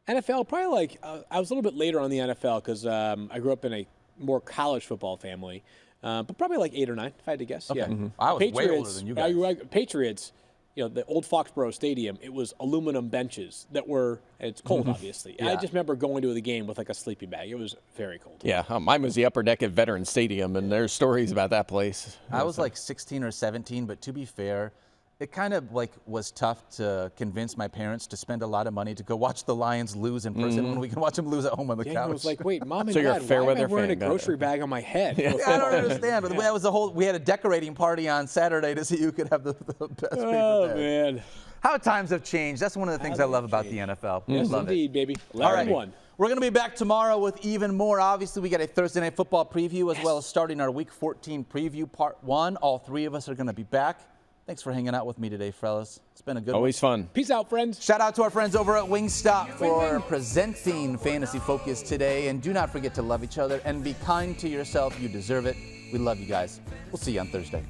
NFL, probably like, I was a little bit later on the NFL because I grew up in a more college football family. But probably like 8 or 9, if I had to guess. Okay. Yeah. I was way older than you guys. Patriots, the old Foxborough Stadium, it was aluminum benches that were, and it's cold, obviously. I just remember going to the game with like a sleeping bag. It was very cold. Yeah, mine was the Upper Deck at Veterans Stadium, and there's stories about that place. I was like 16 or 17, but to be fair, it kind of like was tough to convince my parents to spend a lot of money to go watch the Lions lose in person when we can watch them lose at home on the Daniel couch. was like, wait, Mom and So you're a Dad, fair why am I weather wearing a fan, got it. grocery bag on my head? Yeah, I don't understand. But that was the whole. We had a decorating party on Saturday to see who could have the best paper Oh, bag. man. How times have changed. That's one of the things I love about the NFL. Yes, Love it. indeed, baby. All right. 11-1. We're going to be back tomorrow with even more. Obviously, we got a Thursday Night Football preview as well as starting our Week 14 preview, Part 1. All three of us are going to be back. Thanks for hanging out with me today, fellas. It's been a good Always fun. Peace out, friends. Shout out to our friends over at Wingstop for presenting Fantasy Focus today. And do not forget to love each other and be kind to yourself. You deserve it. We love you guys. We'll see you on Thursday.